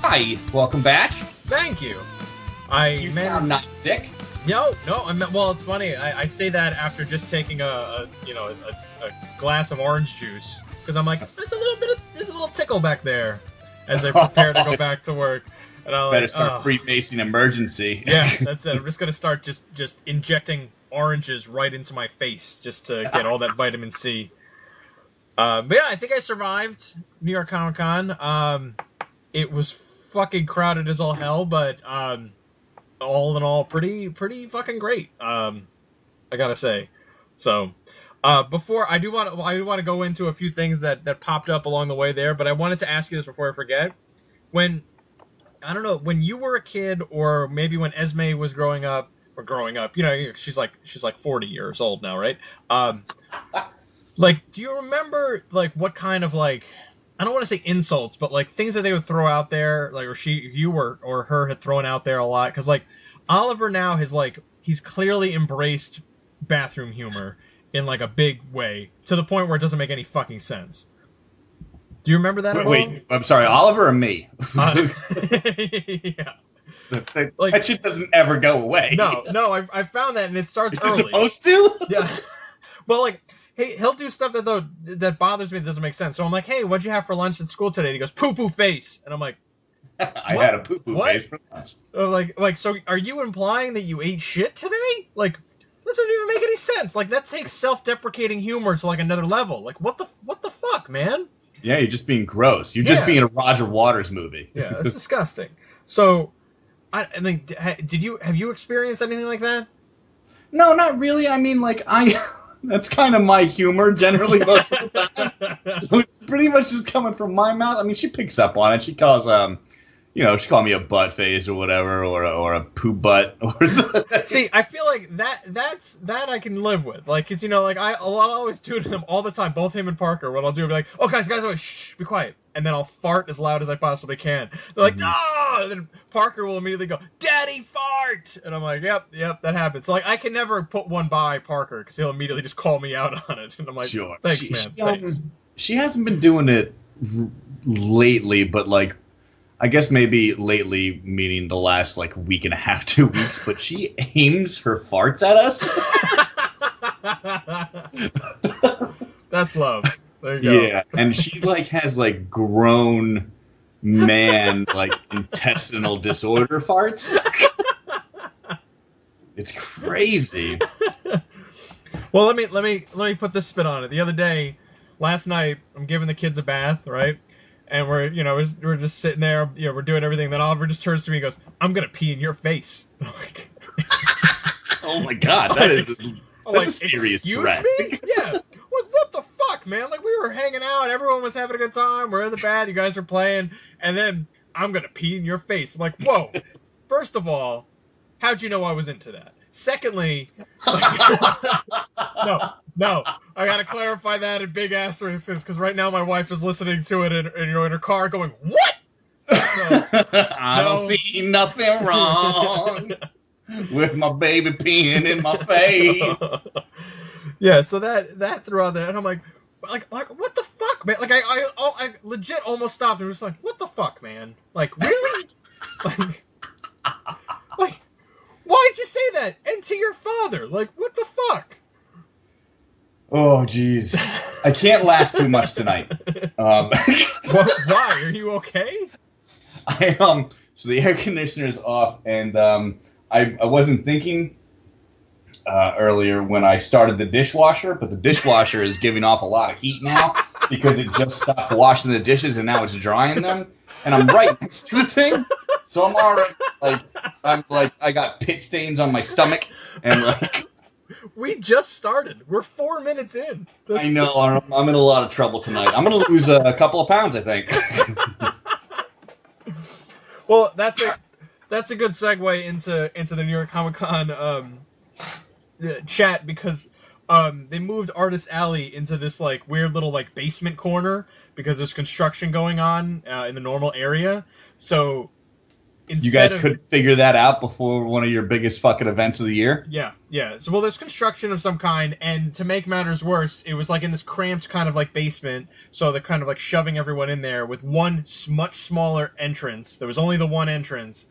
Hi, welcome back. Thank you. You sound not sick. No. Well, it's funny. I say that after just taking a glass of orange juice because I'm like, there's a little tickle back there as I prepare to go back to work. And I'm better start Freemason emergency. Yeah, that's it. I'm just gonna start just injecting oranges right into my face just to get all that vitamin C. But yeah, I think I survived New York Comic Con. It was fucking crowded as all hell, but all in all, pretty fucking great. I gotta say. So, before I do want to go into a few things that popped up along the way there, but I wanted to ask you this before I forget. When you were a kid, or maybe when Esme was growing up, you know, she's like 40 years old now, right? Like, do you remember, like, what kind of, like, I don't want to say insults, but, like, things that they would throw out there, like, or you or her had thrown out there a lot? Because, like, Oliver now has, like, he's clearly embraced bathroom humor in, like, a big way, to the point where it doesn't make any fucking sense. Do you remember that at all? Wait, I'm sorry, Oliver or me? Yeah. That shit doesn't ever go away. No, I found that, and it starts Is early. it supposed to? Yeah. Well, like, hey, he'll do stuff that bothers me, that doesn't make sense. So I'm like, hey, what'd you have for lunch at school today? And he goes, poo-poo face. And I'm like, I had a poo-poo face for lunch. Like, so are you implying that you ate shit today? Like, doesn't even make any sense. Like, that takes self-deprecating humor to, like, another level. Like, what the fuck, man? Yeah, you're just being gross. You're just being a Roger Waters movie. Yeah, that's disgusting. So, I mean, have you experienced anything like that? No, not really. I mean, like, that's kind of my humor generally most of the time. So it's pretty much just coming from my mouth. I mean, she picks up on it. She calls, she called me a butt face or whatever, or a poo butt. See, I feel like that I can live with. Like, cause like I'll always do to them all the time, both him and Parker. What I'll do, I'll be like, oh guys, wait, shh, be quiet. And then I'll fart as loud as I possibly can. They're like, no! And then Parker will immediately go, Daddy fart! And I'm like, yep, that happens. So, like, I can never put one by Parker, because he'll immediately just call me out on it. And I'm like, sure. Thanks, man. Thanks. She hasn't been doing it lately, but, like, I guess maybe lately, meaning the last, like, week and a half, 2 weeks, but she aims her farts at us. That's love. There you go. Yeah, and she, like, has, like, grown man, like, intestinal disorder farts. It's crazy. Well, let me put this spin on it. The other day, last night, I'm giving the kids a bath, right? And we're just sitting there, we're doing everything. Then Oliver just turns to me and goes, "I'm gonna pee in your face." I'm like, oh my god, that's a serious threat. Me? Yeah. What the fuck, man? Like, we were hanging out, everyone was having a good time, we're in the bath, you guys are playing, and then I'm gonna pee in your face. I'm like, whoa. First of all, how'd you know I was into that? Secondly, no, I gotta clarify that in big asterisks, because right now my wife is listening to it in her car going, what? So, I don't see nothing wrong with my baby peeing in my face. Yeah, so that threw out there, and I'm like, what the fuck, man? Like, I legit almost stopped and was like, what the fuck, man? Like, really? like, why'd you say that? And to your father? Like, what the fuck? Oh, jeez. I can't laugh too much tonight. Why? Are you okay? So the air conditioner's off, and I wasn't thinking earlier when I started the dishwasher, but the dishwasher is giving off a lot of heat now because it just stopped washing the dishes and now it's drying them, and I'm right next to the thing, so I'm already I got pit stains on my stomach, and like. We just started. We're 4 minutes in. I know. I'm in a lot of trouble tonight. I'm going to lose a couple of pounds, I think. Well, that's a good segue into the New York Comic Con chat, because they moved Artist Alley into this like weird little like basement corner because there's construction going on in the normal area. So You guys couldn't figure that out before one of your biggest fucking events of the year? Yeah. So, well, there's construction of some kind, and to make matters worse, it was like in this cramped kind of like basement, so they're kind of like shoving everyone in there with one much smaller entrance. There was only the one entrance,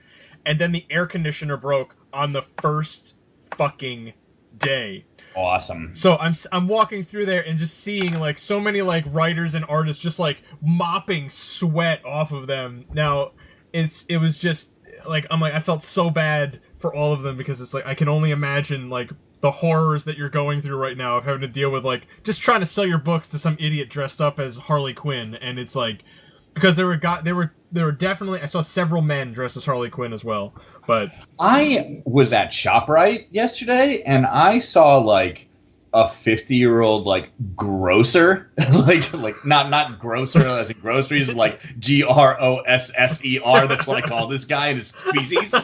and then the air conditioner broke on the first fucking day. Awesome. So I'm walking through there and just seeing like so many like writers and artists just like mopping sweat off of them. Now it was just like I felt so bad for all of them because it's like I can only imagine like the horrors that you're going through right now of having to deal with like just trying to sell your books to some idiot dressed up as Harley Quinn, and it's like because there were definitely I saw several men dressed as Harley Quinn as well. But I was at ShopRite yesterday, and I saw like a 50-year-old like grocer, like not grocer as in groceries, like GROSSER. That's what I call this guy and his species.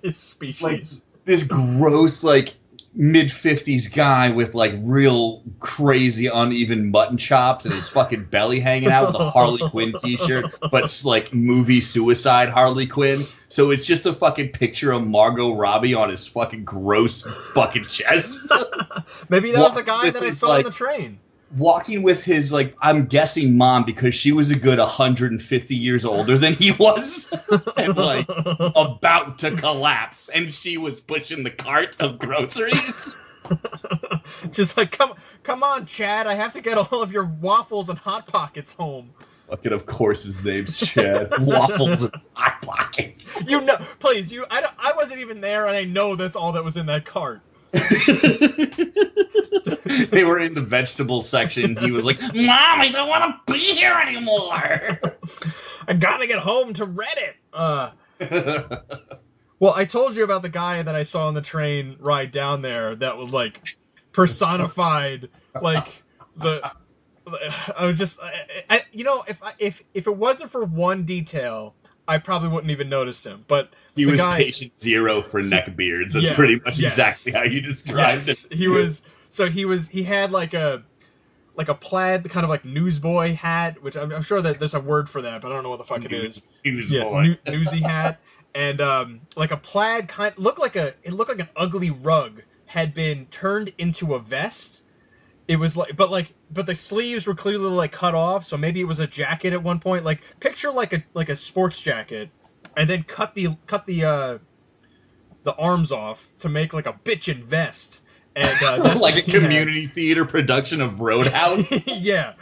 His species. Like this gross like mid-50s guy with like real crazy uneven mutton chops and his fucking belly hanging out with a Harley Quinn t-shirt, but it's like movie suicide Harley Quinn. So it's just a fucking picture of Margot Robbie on his fucking gross fucking chest. Maybe that was the guy that I saw on the train. Walking with his, like, I'm guessing mom, because she was a good 150 years older than he was, and, like, about to collapse, and she was pushing the cart of groceries. Just like, come on, Chad, I have to get all of your waffles and Hot Pockets home. Fucking, of course his name's Chad. Waffles and Hot Pockets. You know, please, I wasn't even there, and I know that's all that was in that cart. They were in the vegetable section. He was like, Mom, I don't want to be here anymore. I gotta get home to Reddit. Well, I told you about the guy that I saw on the train ride down there that was like personified, like I was just, you know, if it wasn't for one detail, I probably wouldn't even notice him. But he was patient zero for neckbeards. That's pretty much exactly how you described it. He had like a plaid kind of like newsboy hat, which I'm sure that there's a word for that, but I don't know what the fuck it is. Newsboy. Newsy hat, and like a plaid kind looked like an ugly rug had been turned into a vest. It was like, but the sleeves were clearly like cut off, so maybe it was a jacket at one point. Like picture like a sports jacket, and then cut the arms off to make like a bitchin' vest. And that's like a community theater production of Roadhouse. Yeah,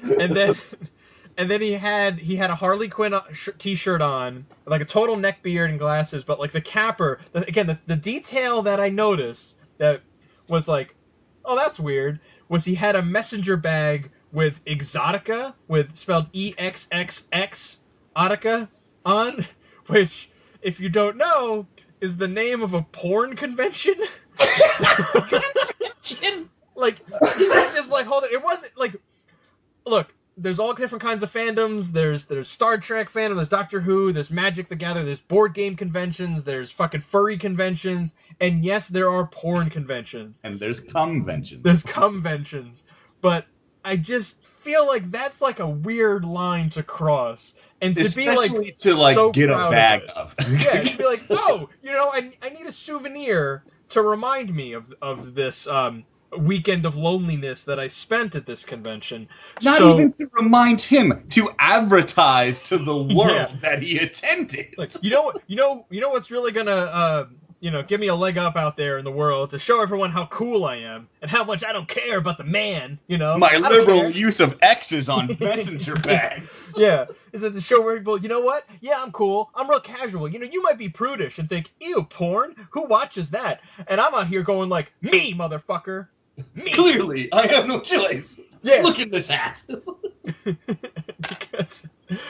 and then he had a Harley Quinn t-shirt on, like a total neck beard and glasses, but like the capper. Again, the detail that I noticed that was like, oh, that's weird. Was he had a messenger bag with Exotica, with spelled EXXX Otica on, which, if you don't know, is the name of a porn convention. Like, he was just like, hold it. It wasn't like, look, there's all different kinds of fandoms. There's Star Trek fandom, there's Doctor Who, there's Magic the Gathering, there's board game conventions, there's fucking furry conventions, and yes, there are porn conventions. And there's conventions. There's conventions. But I just feel like that's like a weird line to cross. And to especially be to like so get a bag of. Yeah, to be like, oh, you know, I need a souvenir to remind me of this weekend of loneliness that I spent at this convention. Not even to remind him, to advertise to the world that he attended. Like, you know what's really gonna give me a leg up out there in the world, to show everyone how cool I am and how much I don't care about the man. You know, my liberal use of X's on messenger bags. Yeah, is it to show people? You know what? Yeah, I'm cool. I'm real casual. You know, you might be prudish and think, ew, porn. Who watches that? And I'm out here going like, me, motherfucker. Me. Clearly, I have no choice. Yeah. Look at this hat.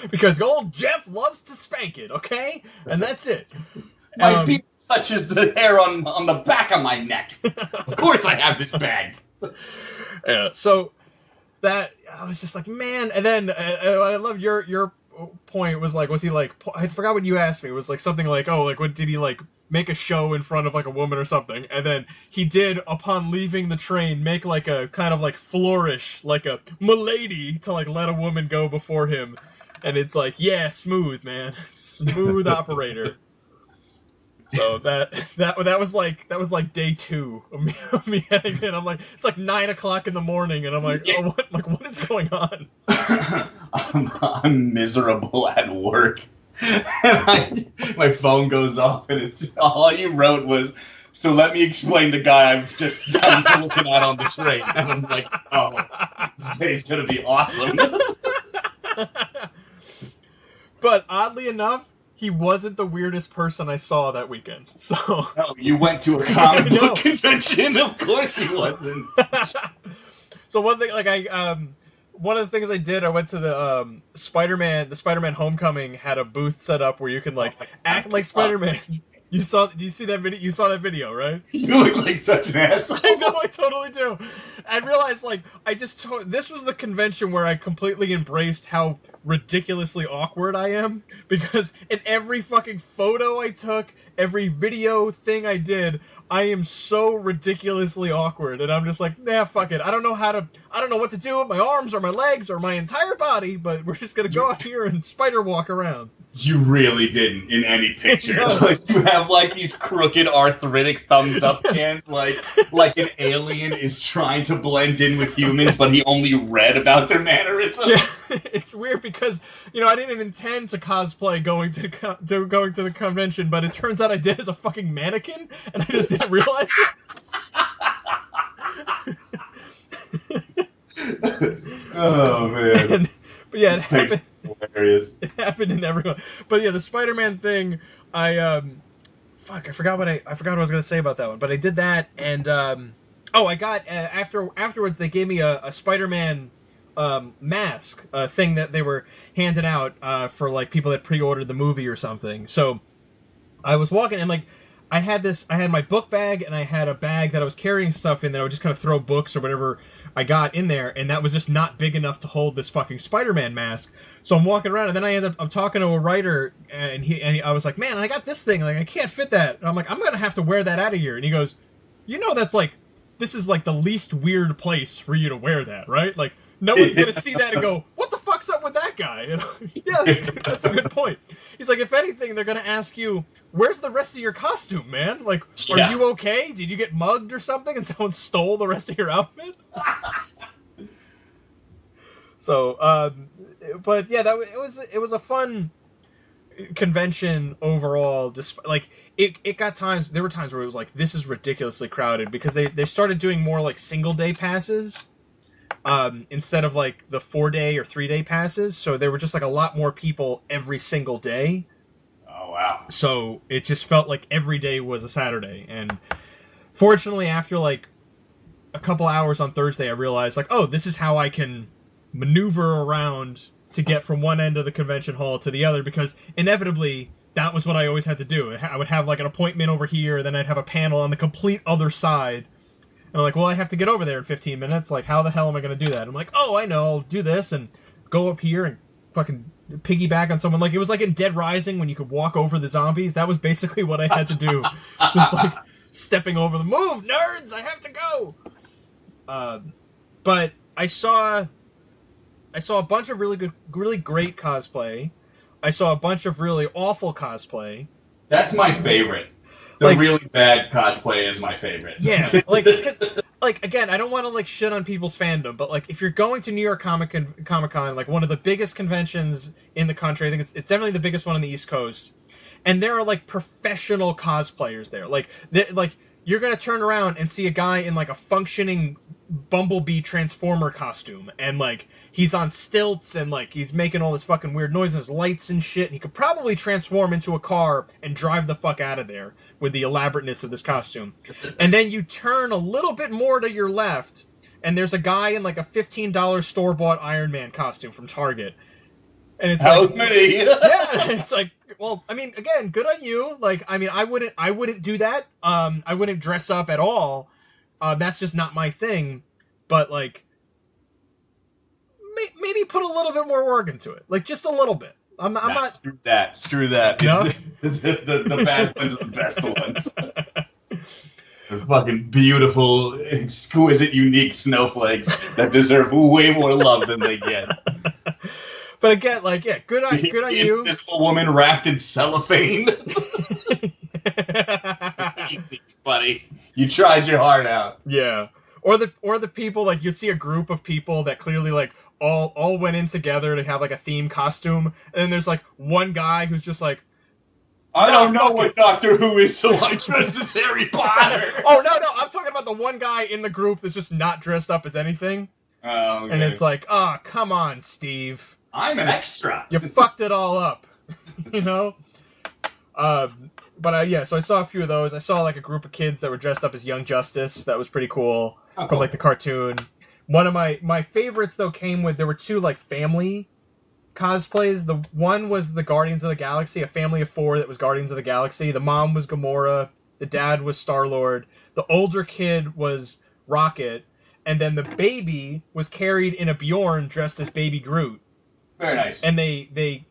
because old Jeff loves to spank it, okay? And that's it. My beard touches the hair on the back of my neck. Of course I have this bag. Yeah, so that, I was just like, man. And then I love your point was like, was he like, I forgot what you asked me. It was like something like, oh, like, what did he like make a show in front of like a woman or something? And then he did, upon leaving the train, make like a kind of like flourish, like a milady, to like let a woman go before him. And it's like, yeah, smooth, man. Smooth operator. So that was like day 2 of me heading in. I'm like, it's like 9 o'clock in the morning, and I'm like, oh, what is going on? I'm miserable at work, and my phone goes off, and it's just, all you wrote was, so let me explain the guy I'm looking at on the train, and I'm like, oh, this day's gonna be awesome. But oddly enough, he wasn't the weirdest person I saw that weekend. So no, you went to a comic book convention. Of course he wasn't. So one thing, like one of the things I did, I went to the Spider-Man Homecoming had a booth set up where you can like act like Spider-Man. Do you see that video? You saw that video, right? You look like such an asshole. I know, I totally do. I realized, like, this was the convention where I completely embraced how ridiculously awkward I am, because in every fucking photo I took, every video thing I did, I am so ridiculously awkward, and I'm just like, nah, fuck it. I don't know what to do with my arms or my legs or my entire body, but we're just gonna go out here and spider walk around. You really didn't in any picture. No. Like, you have like these crooked arthritic thumbs up hands, like an alien is trying to blend in with humans, but he only read about their mannerisms. Yeah, it's weird because I didn't intend to cosplay going to the convention, but it turns out I did as a fucking mannequin, and I just didn't realize it. Oh man. But yeah, it happened. Hilarious. It happened in everyone. But yeah, the Spider-Man thing, I forgot what I was gonna say about that one. But I did that, and I got afterwards they gave me a Spider-Man mask, thing that they were handing out for like people that pre-ordered the movie or something. So I was walking, and like I had my book bag, and I had a bag that I was carrying stuff in that I would just kind of throw books or whatever I got in there, and that was just not big enough to hold this fucking Spider-Man mask. So I'm walking around, and then I'm talking to a writer, and I was like, man, I got this thing, like I can't fit that. And I'm like, I'm gonna have to wear that out of here. And he goes, that's like, this is like the least weird place for you to wear that, right? Like no one's gonna see that and go, what the fuck's up with that guy? Yeah, that's a good point. He's like, if anything, they're gonna ask you, where's the rest of your costume, man? Like, are you okay? Did you get mugged or something and someone stole the rest of your outfit? So, but yeah, it was a fun convention overall. Despite, like, there were times where it was like, this is ridiculously crowded, because they started doing more like single day passes instead of like the 4-day or 3-day passes. So there were just like a lot more people every single day. Oh wow! So it just felt like every day was a Saturday. And fortunately, after like a couple hours on Thursday, I realized like, oh, this is how I can maneuver around to get from one end of the convention hall to the other, because inevitably that was what I always had to do. I would have like an appointment over here, then I'd have a panel on the complete other side. And I'm like, well, I have to get over there in 15 minutes. Like, how the hell am I going to do that? I'm like, oh, I know, I'll do this and go up here and fucking piggyback on someone. Like, it was like in Dead Rising when you could walk over the zombies. That was basically what I had to do. Just like stepping over the move, nerds, I have to go. But I saw a bunch of really great cosplay. I saw a bunch of really awful cosplay. That's my favorite. The like, really bad cosplay is my favorite. Yeah, like again, I don't want to like shit on people's fandom, but like if you're going to New York Comic Con, like one of the biggest conventions in the country, I think it's definitely the biggest one on the East Coast, and there are like professional cosplayers there. Like you're gonna turn around and see a guy in like a functioning Bumblebee Transformer costume, and like he's on stilts, and like he's making all this fucking weird noise, and there's lights and shit, and he could probably transform into a car and drive the fuck out of there with the elaborateness of this costume. And then you turn a little bit more to your left, and there's a guy in like a $15 store-bought Iron Man costume from Target. And it's How's me? Yeah, it's like, well, I mean, again, good on you. Like, I mean, I wouldn't do that. I wouldn't dress up at all. That's just not my thing. But like, maybe put a little bit more work into it. Like, just a little bit. I'm not. Screw that. No? the bad ones are the best ones. They're fucking beautiful, exquisite, unique snowflakes that deserve way more love than they get. But again, like, yeah, good on you. Invisible woman wrapped in cellophane. Easy, buddy. You tried your heart out. Yeah. Or the people, like, you'd see a group of people that clearly, like, all went in together to have, like, a theme costume, and then there's, like, one guy who's just like, I don't know what Doctor Who is, so I dress as Harry Potter. Oh, no, I'm talking about the one guy in the group that's just not dressed up as anything. Oh, okay. And it's like, oh, come on, Steve. I'm an extra. You fucked it all up. You know? Yeah, so I saw a few of those. I saw, like, a group of kids that were dressed up as Young Justice. That was pretty cool. Oh, from, cool. like, the cartoon. One of my favorites, though, came with, there were two, like, family cosplays. The one was the Guardians of the Galaxy, a family of 4 that was Guardians of the Galaxy. The mom was Gamora, the dad was Star-Lord, the older kid was Rocket, and then the baby was carried in a Bjorn dressed as Baby Groot. Very nice. And they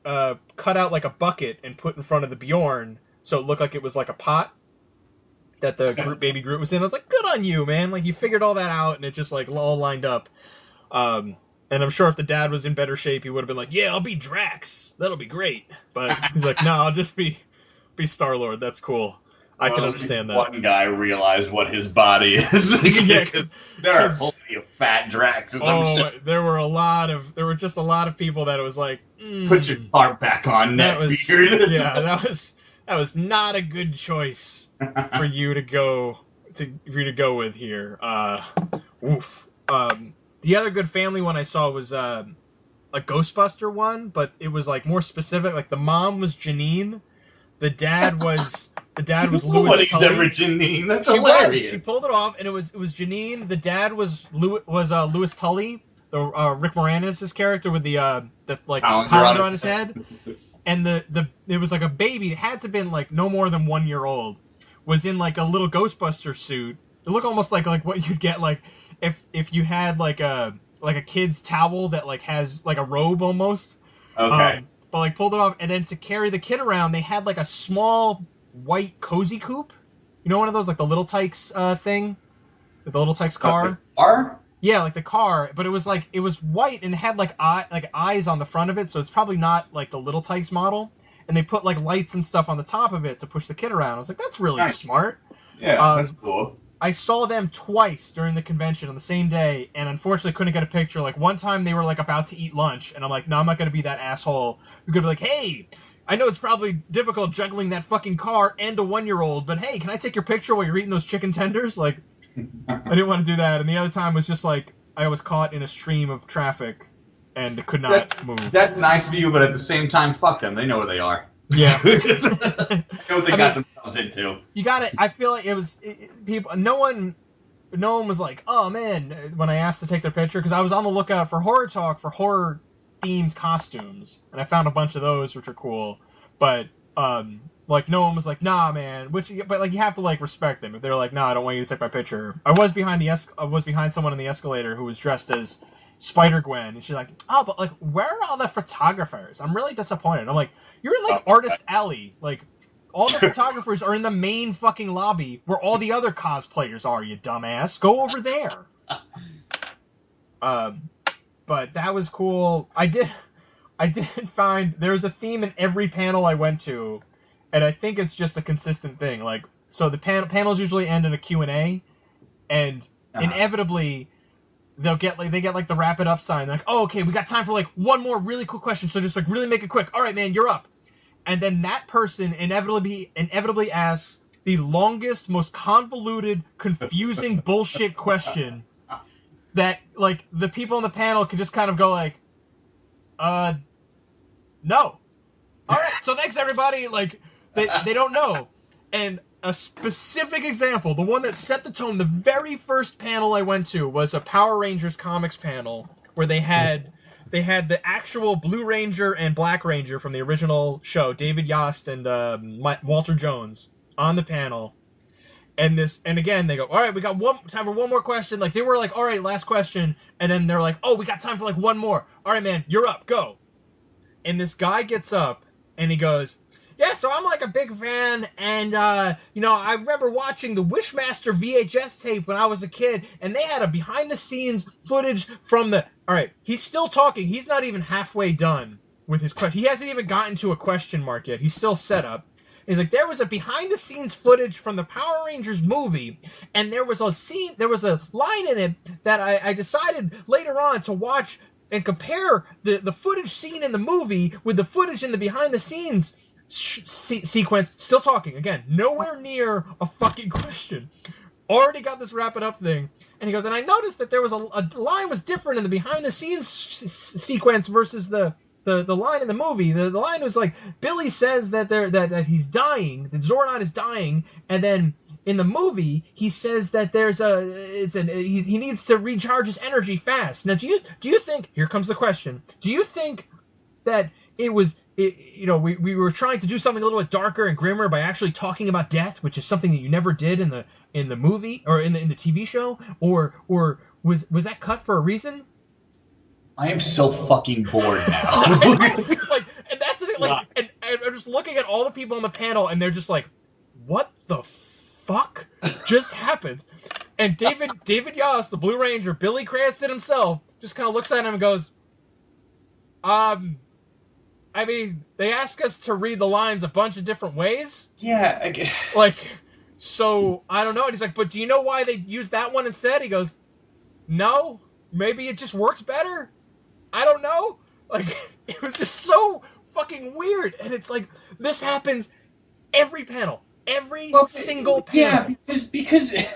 cut out like a bucket and put in front of the Bjorn, so it looked like it was like a pot that the Baby Groot was in. I was like, good on you, man. Like, you figured all that out, and it just, like, all lined up. And I'm sure if the dad was in better shape, he would have been like, yeah, I'll be Drax. That'll be great. But he's like, no, I'll just be Star-Lord. That's cool. I can understand that. One guy realized what his body is. Yeah, because there are plenty of fat Draxes. There were just a lot of people that it was like, put your tarp back on, Neckbeard. Yeah, that was not a good choice for you to go with here. Oof. The other good family one I saw was a Ghostbuster one, but it was like more specific. Like the mom was Janine, the dad was Louis Nobody's Tully. ever Janine. That's hilarious. She pulled it off, and it was Janine. The dad was Louis Tully, the Rick Moranis' character with the colander on his head, and it was like a baby. It had to have been like no more than 1 year old. Was in like a little Ghostbuster suit. It looked almost like what you'd get like if you had like a kid's towel that like has like a robe almost. Okay. But like pulled it off, and then to carry the kid around, they had like a small white cozy coupe. You know, one of those like the Little Tykes thing, the Little Tykes car. The car? Yeah, like the car, but it was white and it had like eyes on the front of it, so it's probably not like the Little Tykes model. And they put like lights and stuff on the top of it to push the kid around. I was like, that's really smart. Yeah, that's cool. I saw them twice during the convention on the same day, and unfortunately couldn't get a picture. Like, one time they were, like, about to eat lunch, and I'm like, no, I'm not going to be that asshole who's going to be like, hey, I know it's probably difficult juggling that fucking car and a 1-year-old, but hey, can I take your picture while you're eating those chicken tenders? Like, I didn't want to do that. And the other time was just, like, I was caught in a stream of traffic and could not move. That's nice of you, but at the same time, fuck them. They know where they are. Yeah. They know what they got themselves into. You got it. I feel like people. No one was like, "Oh man," when I asked to take their picture, because I was on the lookout for Horror Talk for horror themed costumes, and I found a bunch of those, which are cool. But like no one was like, "Nah, man." But like you have to like respect them if they're like, "Nah, I don't want you to take my picture." I was behind someone in the escalator who was dressed as Spider-Gwen, and she's like, "Oh, but like, where are all the photographers? I'm really disappointed." I'm like, "You're in like Artist Alley, like." All the photographers are in the main fucking lobby where all the other cosplayers are, you dumbass. Go over there. But that was cool. I did find there's a theme in every panel I went to, and I think it's just a consistent thing. Like, so the panels usually end in a Q&A, and inevitably they get like the wrap it up sign. They're like, oh, okay, we got time for like one more really quick question, so just like really make it quick. All right, man, you're up. And then that person inevitably asks the longest, most convoluted, confusing bullshit question that, like, the people on the panel can just kind of go like, no. All right, so thanks, everybody. Like, they don't know. And a specific example, the one that set the tone, the very first panel I went to was a Power Rangers comics panel where they had the actual Blue Ranger and Black Ranger from the original show, David Yost and Walter Jones, on the panel. And again, they go, all right, we got time for one more question. Like, they were like, all right, last question. And then they're like, oh, we got time for like one more. All right, man, you're up, go. And this guy gets up and he goes, Yeah, so I'm like a big fan, and you know, I remember watching the Wishmaster VHS tape when I was a kid, and they had a behind-the-scenes footage from the. All right, he's still talking. He's not even halfway done with his question. He hasn't even gotten to a question mark yet. He's still set up. He's like, there was a behind-the-scenes footage from the Power Rangers movie, and there was a scene, there was a line in it that I decided later on to watch and compare the footage seen in the movie with the footage in the behind-the-scenes sequence. Still talking again, nowhere near a fucking question. Already got this wrap it up thing, and he goes, and I noticed that there was a line was different in the behind-the-scenes sequence versus the line in the movie. The line was like, Billy says that that he's dying, that Zordon is dying, and then in the movie he says that he needs to recharge his energy fast. Now, do you think? Here comes the question. Do you think that it was? You know, we were trying to do something a little bit darker and grimmer by actually talking about death, which is something that you never did in the movie or in the TV show, or was that cut for a reason? I am so fucking bored now. Like, and that's the thing. Like, and I'm just looking at all the people on the panel, and they're just like, "What the fuck just happened?" And David Yost, the Blue Ranger, Billy Cranston himself, just kind of looks at him and goes, I mean, they ask us to read the lines a bunch of different ways. Yeah. Like, so, I don't know. And he's like, but do you know why they used that one instead? He goes, no, maybe it just works better. I don't know. Like, it was just so fucking weird. And it's like, this happens every panel. Every single panel. Yeah, because this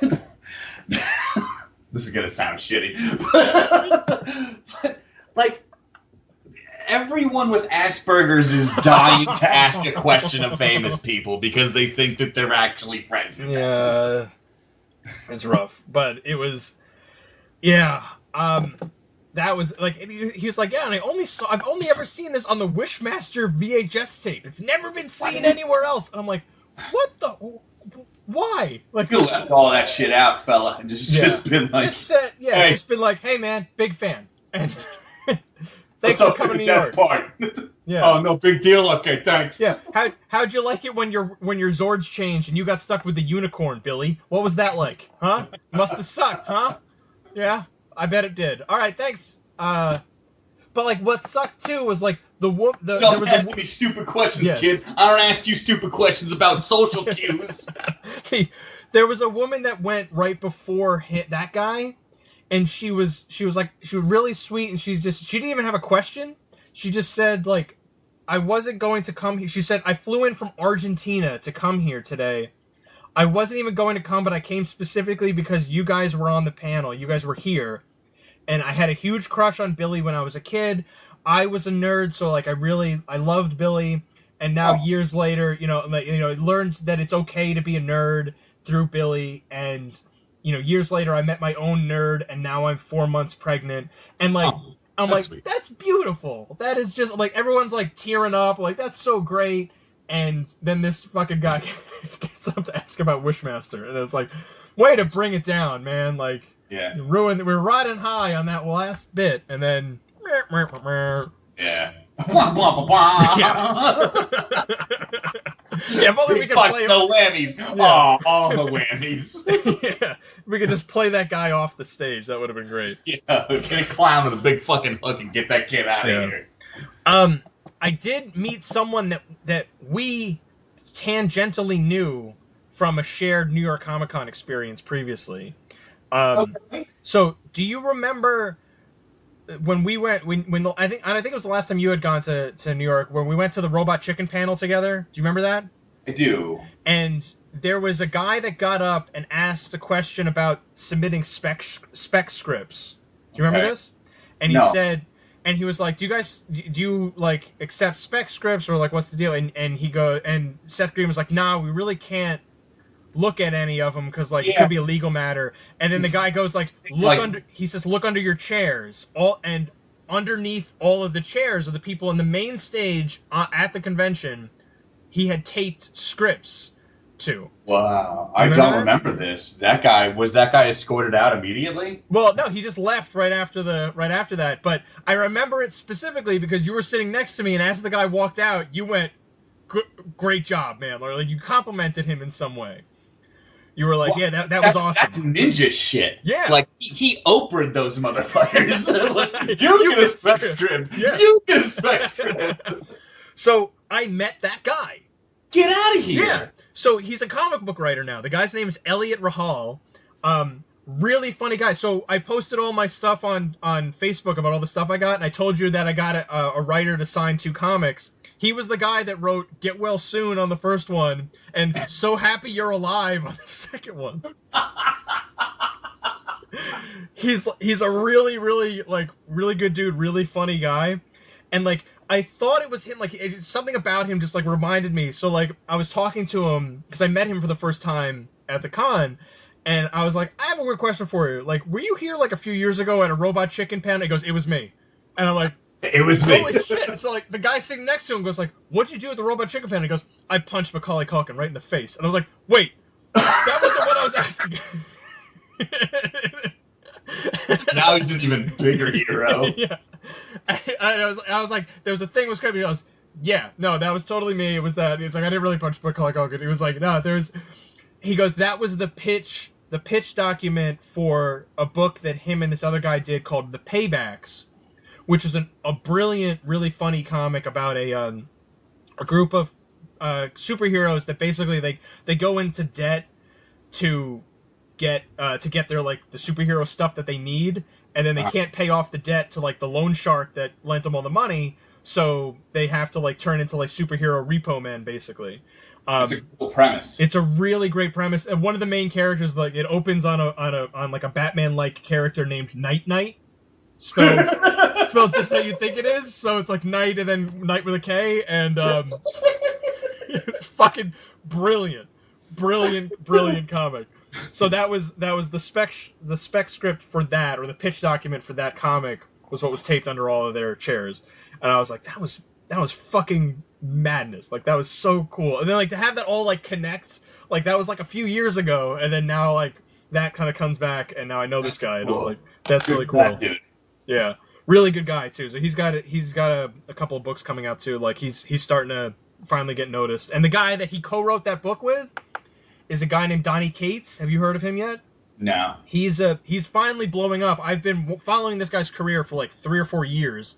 is going to sound shitty. But, like, everyone with Asperger's is dying to ask a question of famous people because they think that they're actually friends with them. Yeah, it's rough. But it was, yeah, that was, like, he was like, yeah, and I've only ever seen this on the Wishmaster VHS tape. It's never been seen anywhere else. And I'm like, what the, why? Like, you left all that shit out, fella, and just been like, just been like, hey man, big fan. And thanks for coming to New York. Part? Yeah. Oh, no big deal. Okay, thanks. Yeah. How'd you like it when your Zords changed and you got stuck with the unicorn, Billy? What was that like? Huh? Must have sucked, huh? Yeah, I bet it did. All right, thanks. But like, what sucked too was like Stop asking me stupid questions, kid. I don't ask you stupid questions about social cues. There was a woman that went right before that guy. And she was really sweet, and she didn't even have a question. She just said, like, I wasn't going to come here. She said, I flew in from Argentina to come here today. I wasn't even going to come, but I came specifically because you guys were on the panel. You guys were here. And I had a huge crush on Billy when I was a kid. I was a nerd, so, like, I loved Billy. And now years later, I learned that it's okay to be a nerd through Billy, and years later, I met my own nerd, and now I'm 4 months pregnant. And, like, I'm like, sweet. That's beautiful. That is just, like, everyone's, like, tearing up. Like, that's so great. And then this fucking guy gets up to ask about Wishmaster. And it's like, way to bring it down, man. Like, we're riding high on that last bit. And then... Yeah. Yeah, if only we could play no whammies. Yeah. Oh, all the whammies. Yeah, we could just play that guy off the stage. That would have been great. Yeah, get a clown with a big fucking hook and get that kid out of here. I did meet someone that we tangentially knew from a shared New York Comic Con experience previously. Okay. So, do you remember when we went? I think it was the last time you had gone to New York, where we went to the Robot Chicken panel together. Do you remember that? I do. And there was a guy that got up and asked a question about submitting spec scripts. Do you remember this? And he said, and he was like, do you like accept spec scripts, or like what's the deal? And Seth Green was like, nah, we really can't look at any of them because like it could be a legal matter. And then the guy goes like, look under your chairs. And underneath all of the chairs of the people in the main stage at the convention, he had taped scripts to. Wow. I don't remember this. Was that guy escorted out immediately? Well, no, he just left right after that. But I remember it specifically because you were sitting next to me, and as the guy walked out, you went, great job, man. Or like you complimented him in some way. You were like, yeah, that was awesome. That's ninja shit. Yeah. Like, he Oprah'd those motherfuckers. Like, you get a spec script. Yeah. You get a spec script. So, I met that guy. Get out of here. Yeah. So, he's a comic book writer now. The guy's name is Elliot Rahal. Really funny guy. So, I posted all my stuff on Facebook about all the stuff I got, and I told you that I got a writer to sign 2 comics. He was the guy that wrote Get Well Soon on the first one, and So Happy You're Alive on the second one. He's a really, really, like, really good dude, really funny guy. And, like, I thought it was him, like, something about him just, like, reminded me. So, like, I was talking to him, because I met him for the first time at the con, and I was like, I have a weird question for you. Like, were you here, like, a few years ago at a Robot Chicken Pen? He goes, it was me. And I'm like... It was me. Holy shit. So, like, the guy sitting next to him goes, like, what'd you do at the Robot Chicken Pen? He goes, I punched Macaulay Culkin right in the face. And I was like, wait, that wasn't what I was asking. Now he's an even bigger hero. Yeah. I was like, there was a thing was crazy. I was, yeah, no, that was totally me. It was that. It's like, I didn't really punch Macaulay Culkin. He was like, no, he goes, that was the pitch document for a book that him and this other guy did called The Paybacks, which is a brilliant, really funny comic about a group of superheroes that basically they go into debt to get their, like, the superhero stuff that they need, and then they can't pay off the debt to, like, the loan shark that lent them all the money, so they have to, like, turn into, like, superhero repo men, basically. It's a cool premise. It's a really great premise, and one of the main characters, like, it opens on like a Batman-like character named Night Knight. Spelled just how you think it is, so it's like night and then night with a K, and it's fucking brilliant comic. So that was the spec script for that, or the pitch document for that comic was what was taped under all of their chairs, and I was like, that was fucking madness. Like, that was so cool, and then, like, to have that all, like, connect, like, that was like a few years ago, and then now, like, that kind of comes back, and now I know this guy, and I'm like, that's really cool. Dude. Yeah, really good guy too. So he's got a couple of books coming out too. Like, he's starting to finally get noticed. And the guy that he co-wrote that book with is a guy named Donnie Cates. Have you heard of him yet? No. He's finally blowing up. I've been following this guy's career for like 3 or 4 years,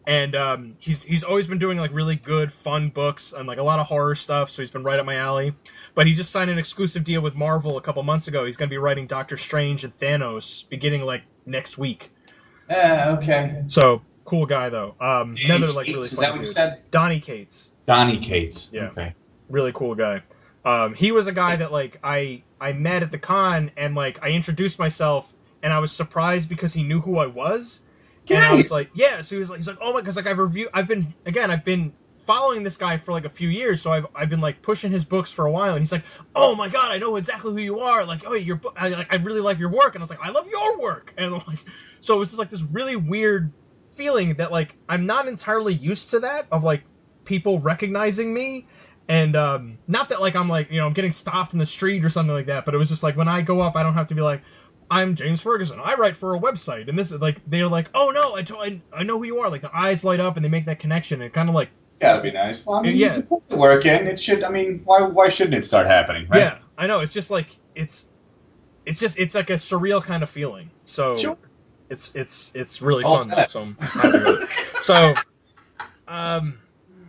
and he's always been doing, like, really good, fun books and, like, a lot of horror stuff. So he's been right up my alley. But he just signed an exclusive deal with Marvel a couple months ago. He's going to be writing Doctor Strange and Thanos beginning, like, next week. Okay. So, cool guy, though. Another, like, really funny dude. Is that what you said? Donnie Cates. Donnie Cates. Yeah. Okay. Really cool guy. He was a guy that, like, I met at the con, and, like, I introduced myself, and I was surprised because he knew who I was. And I was like, yeah. So he's like, oh my, because, like, I've been following this guy for, like, a few years, so I've been, like, pushing his books for a while, and he's like, oh my god, I know exactly who you are. Like, oh, your book, I really like your work. And I was like, I love your work. And I'm like, so it was just, like, this really weird feeling that, like, I'm not entirely used to that, of, like, people recognizing me. And not that, like, I'm, like, you know, I'm getting stopped in the street or something like that, but it was just like, when I go up, I don't have to be like, I'm James Ferguson, I write for a website, and this is, like, they're like, oh no, I know who you are. Like, the eyes light up and they make that connection, and kind of, like, it's gotta be nice. Well, I mean, yeah, you put the work in. It should. I mean, why shouldn't it start happening? Right? Yeah, I know. It's just like it's like a surreal kind of feeling. So sure. It's really fun. So I'm happy with it. So trying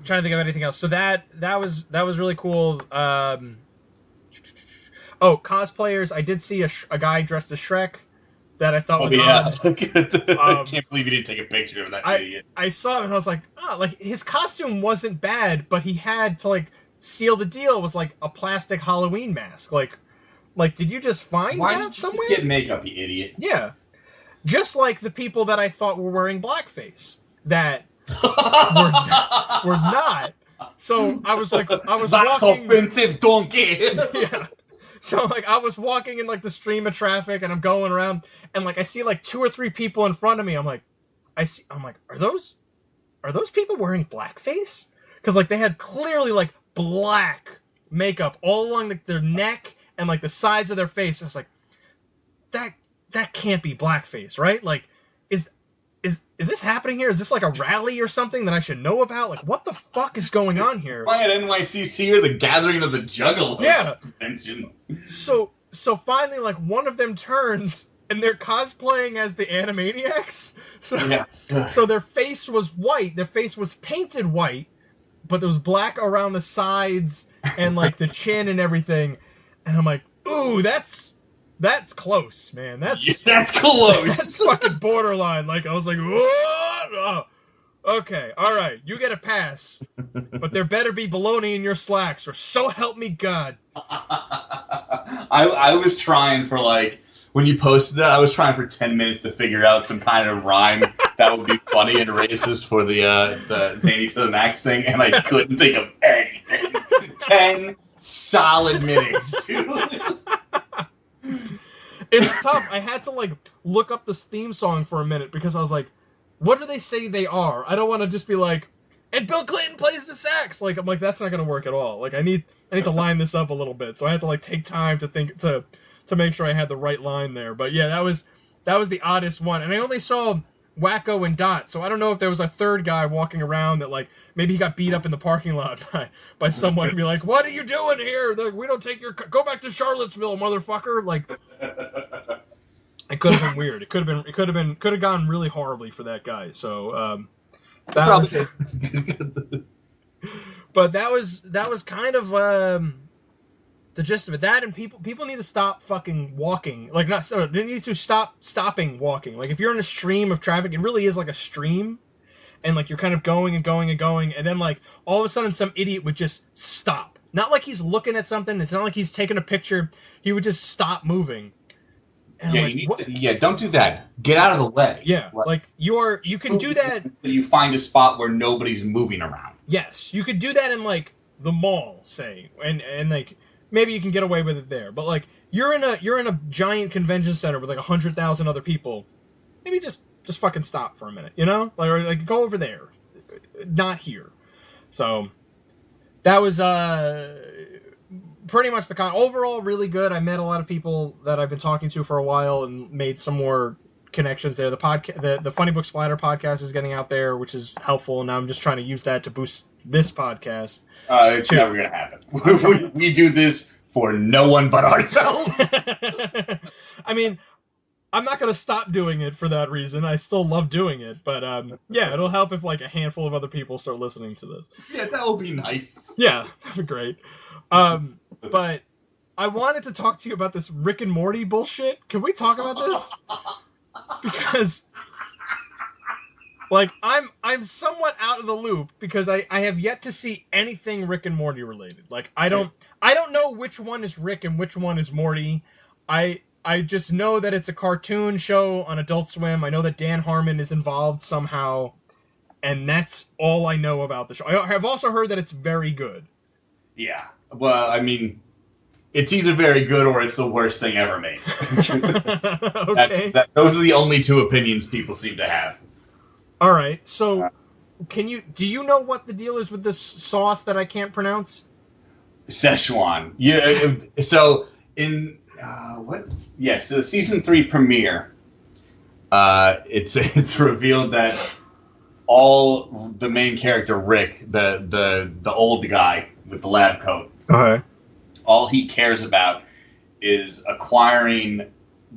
to think of anything else. So that was really cool. Cosplayers. I did see a guy dressed as Shrek that I thought was I can't believe you didn't take a picture of that idiot. I saw him and I was like, oh, like, his costume wasn't bad, but he had to, like, seal the deal was, like, a plastic Halloween mask. Like, did you just find Why that didn't you somewhere? just get makeup, you idiot? Yeah. Just like the people that I thought were wearing blackface that were not. So I was like, That's walking. offensive, donkey. Yeah. So, like, I was walking in, like, the stream of traffic, and I'm going around, and, like, I see, like, 2 or 3 people in front of me. I'm like, are those people wearing blackface? Because, like, they had clearly, like, black makeup all along, like, their neck and, like, the sides of their face. I was like, that can't be blackface, right? Like, is is this happening here? Is this like a rally or something that I should know about? Like, what the fuck is going on here? At NYCC or the Gathering of the Juggalos convention. So finally, like, one of them turns, and they're cosplaying as the Animaniacs. So their face was white. Their face was painted white, but there was black around the sides and, like, the chin and everything. And I'm like, ooh, that's close, man. That's close. That's fucking borderline. Like, I was like, whoa! Okay, all right, you get a pass, but there better be baloney in your slacks, or so help me God. I was trying for, like, when you posted that, I was trying for 10 minutes to figure out some kind of rhyme that would be funny and racist for the Zany to the Max thing, and I couldn't think of anything. 10 solid minutes, dude. It's tough. I had to, like, look up this theme song for a minute because I was like, what do they say they are? I don't want to just be like, and Bill Clinton plays the sax. Like, I'm like, that's not going to work at all. Like, I need to line this up a little bit. So I had to, like, take time to think to make sure I had the right line there. But yeah, that was the oddest one. And I only saw Wacko and Dot, so I don't know if there was a third guy walking around that, like, maybe he got beat up in the parking lot by someone and be like, what are you doing here? Like, we don't take your... Go back to Charlottesville, motherfucker. Like... It could have been weird. It could have gone really horribly for that guy. So that was, but that was kind of the gist of it. That and people need to stop fucking walking. Like they need to stop walking. Like if you're in a stream of traffic, it really is like a stream, and like you're kind of going and going and going, and then like all of a sudden some idiot would just stop. Not like he's looking at something. It's not like he's taking a picture. He would just stop moving. And don't do that. Get out of the way. Yeah, like you can do that. You find a spot where nobody's moving around. Yes, you could do that in like the mall, say, and like maybe you can get away with it there. But like you're in a giant convention center with like 100,000 other people. Maybe just fucking stop for a minute, you know? Like go over there, not here. So that was pretty much the overall really good. I met a lot of people that I've been talking to for a while and made some more connections there. The Funny Book Splatter podcast is getting out there, which is helpful, and now I'm just trying to use that to boost this podcast. It's never gonna happen. We do this for no one but ourselves. I mean, I'm not gonna stop doing it for that reason. I still love doing it, but yeah, it'll help if like a handful of other people start listening to this. Yeah, that will be nice. Yeah, that'd be great. But I wanted to talk to you about this Rick and Morty bullshit. Can we talk about this? Because, like, I'm somewhat out of the loop because I have yet to see anything Rick and Morty related. Like, I don't know which one is Rick and which one is Morty. I just know that it's a cartoon show on Adult Swim. I know that Dan Harmon is involved somehow, and that's all I know about the show. I have also heard that it's very good. Yeah. Well, I mean, it's either very good or it's the worst thing ever made. Okay. Those are the only two opinions people seem to have. All right. So, do you know what the deal is with this sauce that I can't pronounce? Szechuan. Yeah. So in what? Yes, the season 3 premiere. It's revealed that all the main character Rick, the old guy with the lab coat. Okay. All he cares about is acquiring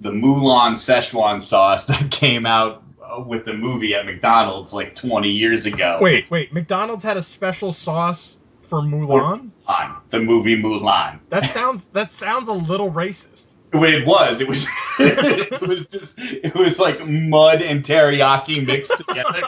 the Mulan Szechuan sauce that came out with the movie at McDonald's like 20 years ago. Wait. McDonald's had a special sauce for Mulan? The movie Mulan. That sounds a little racist. It was. It was like mud and teriyaki mixed together.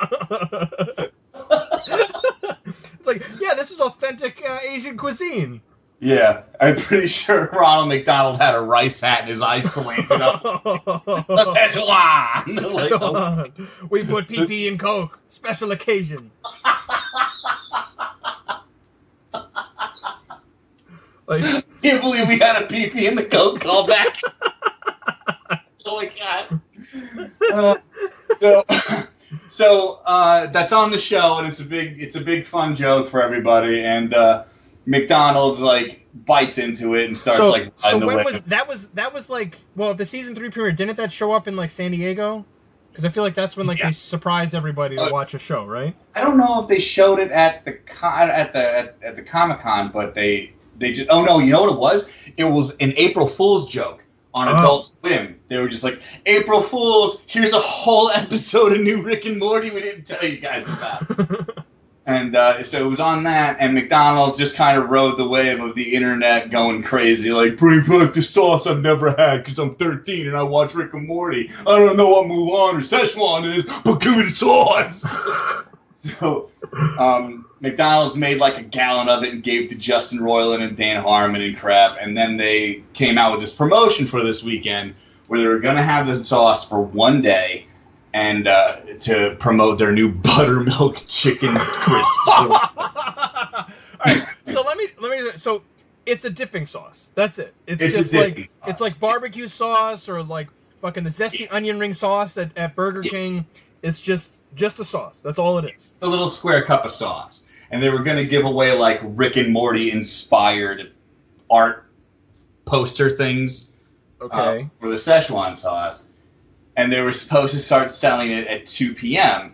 It's like, yeah, this is authentic Asian cuisine. Yeah, I'm pretty sure Ronald McDonald had a rice hat and his eyes slanted up. The Szechuan! Like, oh. We put PP in Coke. Special occasion. Like, I can't believe we had a PP in the Coke callback. Oh my god. So that's on the show, and it's a big fun joke for everybody. And McDonald's like bites into it and starts So when was that was like, well, the season 3 premiere, didn't that show up in like San Diego? Because I feel like that's when like Yeah. they surprised everybody to watch a show, right? I don't know if they showed it at the Comic-Con, but they just, oh no, you know what it was? It was an April Fool's joke on Adult Swim. They were just like, April Fools, here's a whole episode of new Rick and Morty we didn't tell you guys about. And so it was on that, and McDonald's just kind of rode the wave of the internet going crazy, like, bring back the sauce I've never had because I'm 13 and I watch Rick and Morty. I don't know what Mulan or Szechuan is, but give me the sauce! So McDonald's made like a gallon of it and gave to Justin Roiland and Dan Harmon and crap, and then they came out with this promotion for this weekend where they were going to have the sauce for one day, and to promote their new buttermilk chicken crisp. All right, so let me. So it's a dipping sauce. That's it. It's just like sauce. It's like barbecue sauce or like fucking the zesty onion ring sauce at Burger King. It's just a sauce. That's all it is. It's a little square cup of sauce, and they were going to give away like Rick and Morty inspired art poster things. Okay. For the Szechuan sauce. And they were supposed to start selling it at 2 p.m.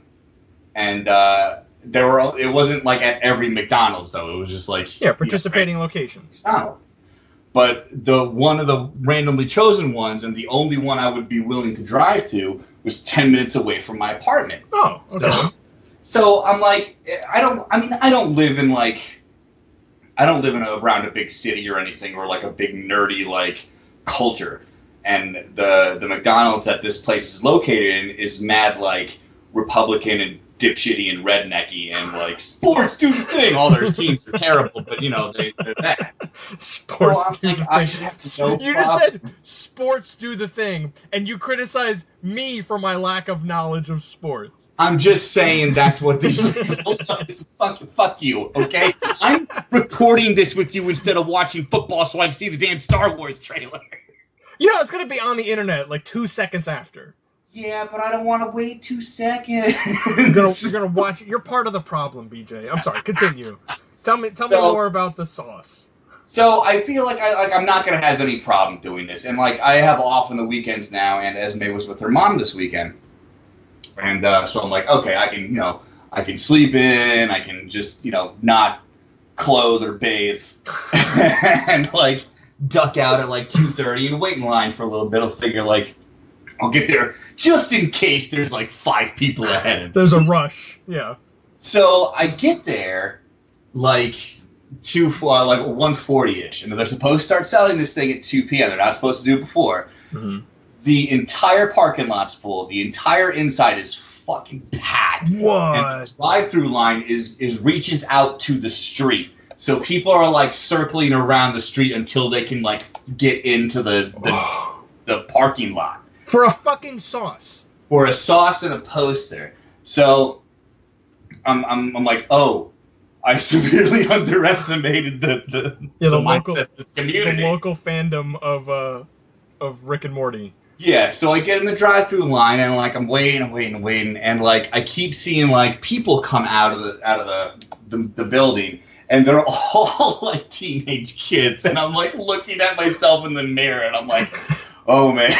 And it wasn't like at every McDonald's though. It was just like participating locations. McDonald's. But one of the randomly chosen ones, and the only one I would be willing to drive to, was 10 minutes away from my apartment. Oh, okay. So I'm like, I don't live in around a big city or anything, or like a big nerdy like culture. And the McDonald's that this place is located in is mad like Republican and dipshitty and rednecky and like sports do the thing. All their teams are terrible, but they're that. Sports do the thing. You just said sports do the thing, and you criticize me for my lack of knowledge of sports. I'm just saying that's what these people fuck you, okay? I'm recording this with you instead of watching football so I can see the damn Star Wars trailer. It's going to be on the internet like 2 seconds after. Yeah, but I don't want to wait 2 seconds. You're gonna watch it. You're part of the problem, BJ. I'm sorry. Continue. Tell me more about the sauce. So I feel like I'm not going to have any problem doing this. And like I have off on the weekends now, and Esme was with her mom this weekend. And so I'm like, okay, I can sleep in, I can just, not clothe or bathe. And like duck out at like 2:30 and wait in line for a little bit. I'll figure like I'll get there just in case there's like 5 people ahead of me. There's a rush, yeah. So I get there like 1:40ish, and they're supposed to start selling this thing at 2 p.m. They're not supposed to do it before. Mm-hmm. The entire parking lot's full. The entire inside is fucking packed. What? And the drive-through line reaches out to the street. So people are like circling around the street until they can like get into the parking lot. For a fucking sauce. For a sauce and a poster. So I'm like, oh, I severely underestimated the mindset of this community. The local fandom of Rick and Morty. Yeah, so I get in the drive-through line and like I'm waiting, and like I keep seeing like people come out of the building, and they're all like teenage kids, and I'm like looking at myself in the mirror, and I'm like, oh man,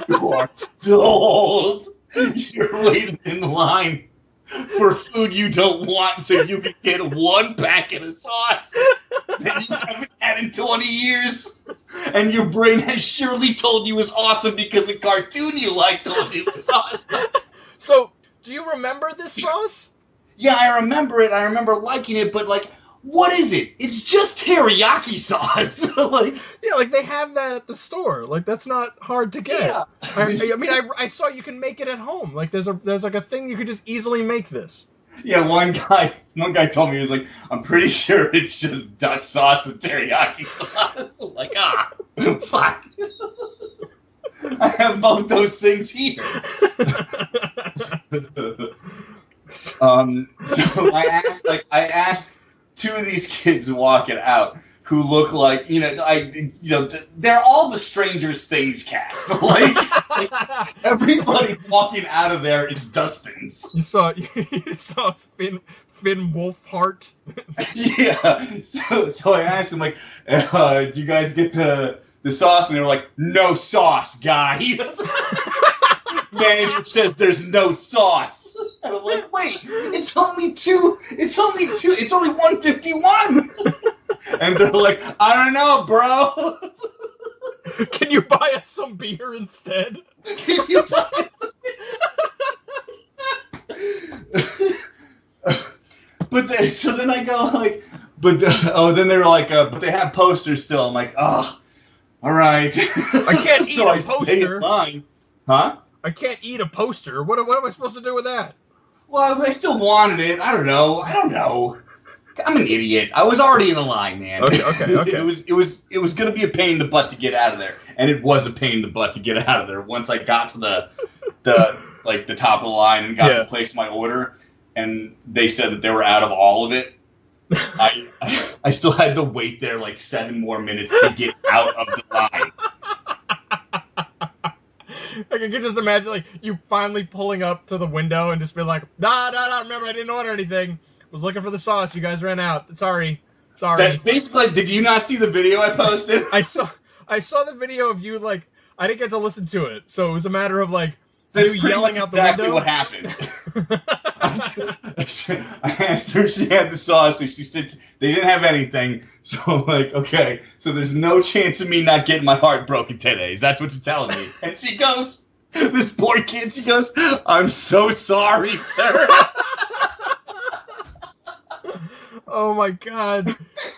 you are so old. You're waiting in line for food you don't want so you can get one packet of sauce that you haven't had in 20 years. And your brain has surely told you is awesome because a cartoon you like told you was awesome. So, do you remember this sauce? Yeah, I remember it. I remember liking it, but like, what is it? It's just teriyaki sauce. Like they have that at the store. Like that's not hard to get. Yeah. I saw you can make it at home. Like there's like a thing you could just easily make this. Yeah, one guy told me, he was like, I'm pretty sure it's just duck sauce and teriyaki sauce. I'm like, fuck. I have both those things here. So I asked 2 of these kids walking out who look like, they're all the Stranger Things cast. Like everybody walking out of there is Dustin's. You saw Finn Yeah. So I asked him like, do you guys get the the sauce, and they were like, no sauce, guy. Manager says there's no sauce. And I'm like, wait, it's only 151. And they're like, I don't know, bro. Can you buy us some beer instead? Can you buy us so then I go like, then they were like, but they have posters still. I'm like, oh, all right. I can't eat a poster. Stay in line. Huh? I can't eat a poster. What am I supposed to do with that? Well, I still wanted it. I don't know. I'm an idiot. I was already in the line, man. Okay. It was gonna be a pain in the butt to get out of there, and it was a pain in the butt to get out of there. Once I got to the top of the line and got to place my order, and they said that they were out of all of it. I still had to wait there like 7 more minutes to get out of the line. I can just imagine like you finally pulling up to the window and just being like, nah, remember I didn't order anything. Was looking for the sauce. You guys ran out. Sorry. That's basically. Did you not see the video I posted? I saw the video of you. Like, I didn't get to listen to it, so it was a matter of like That's you pretty yelling much out exactly the what window. happened. I asked her if she had the sauce, and she said they didn't have anything. So I'm like, okay, so there's no chance of me not getting my heart broken today. That's what you're telling me. And she goes, this poor kid. She goes, I'm so sorry, sir. Oh my god,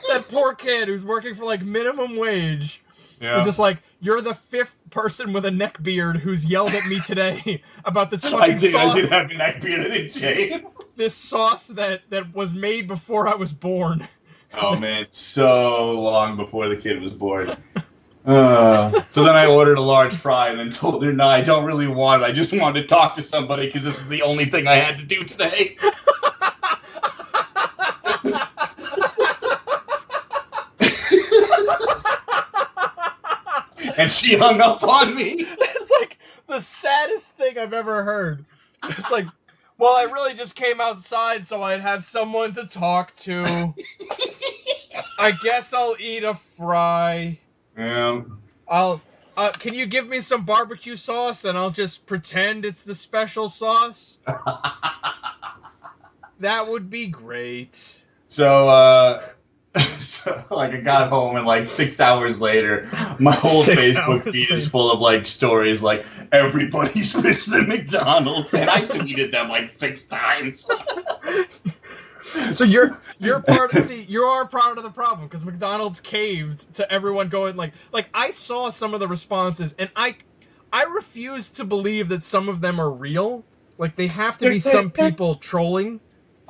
that poor kid who's working for like minimum wage. Yeah. Was just like, you're the 5th person with a neck beard who's yelled at me today about this fucking sauce. I did have a neck beard, I didn't shave. This sauce that was made before I was born. Oh man, so long before the kid was born. So then I ordered a large fry and then told her, no, I don't really want it. I just wanted to talk to somebody because this was the only thing I had to do today. And she hung up on me. It's like the saddest thing I've ever heard. It's like, well, I really just came outside so I'd have someone to talk to. I guess I'll eat a fry. Yeah. Can you give me some barbecue sauce and I'll just pretend it's the special sauce? That would be great. So like I got home and like 6 hours later, my whole Facebook feed is full of like stories like everybody's missed the McDonald's, and I tweeted them like 6 times. So you are part of the problem because McDonald's caved to everyone going like I saw some of the responses and I refuse to believe that some of them are real. Like they have to be some people trolling.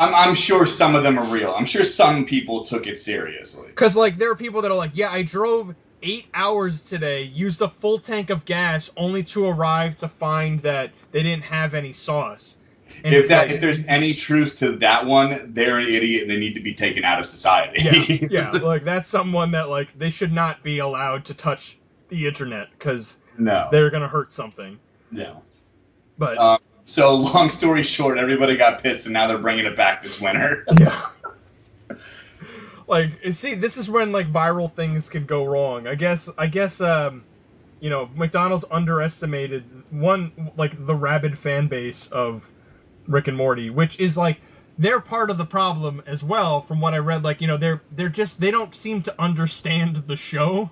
I'm sure some of them are real. I'm sure some people took it seriously. Because, like, there are people that are like, yeah, I drove 8 hours today, used a full tank of gas, only to arrive to find that they didn't have any sauce. And if there's any truth to that one, they're an idiot and they need to be taken out of society. Yeah, like, that's someone that, like, they should not be allowed to touch the internet, because they're going to hurt something. No. But... So, long story short, everybody got pissed, and now they're bringing it back this winter. Yeah. Like, see, this is when, like, viral things can go wrong. I guess, you know, McDonald's underestimated, the rabid fan base of Rick and Morty, which is, like, they're part of the problem as well, from what I read. Like, you know, they don't seem to understand the show.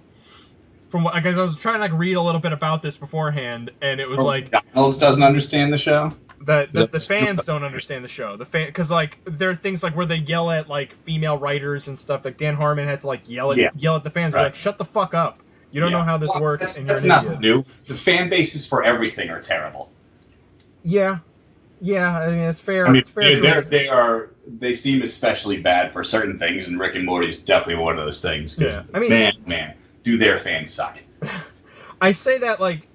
From what, I guess I was trying to like read a little bit about this beforehand, and it was like McDonald's doesn't understand the show. The fans don't understand the show. Because like there are things like where they yell at like female writers and stuff. Like Dan Harmon had to like yell at the fans. Right. Like, shut the fuck up. You don't know how this works. That's nothing new. The fan bases for everything are terrible. Yeah. I mean it's fair. I mean, it's fair they seem especially bad for certain things, and Rick and Morty is definitely one of those things. Yeah. I mean, man. Do their fans suck? I say that like,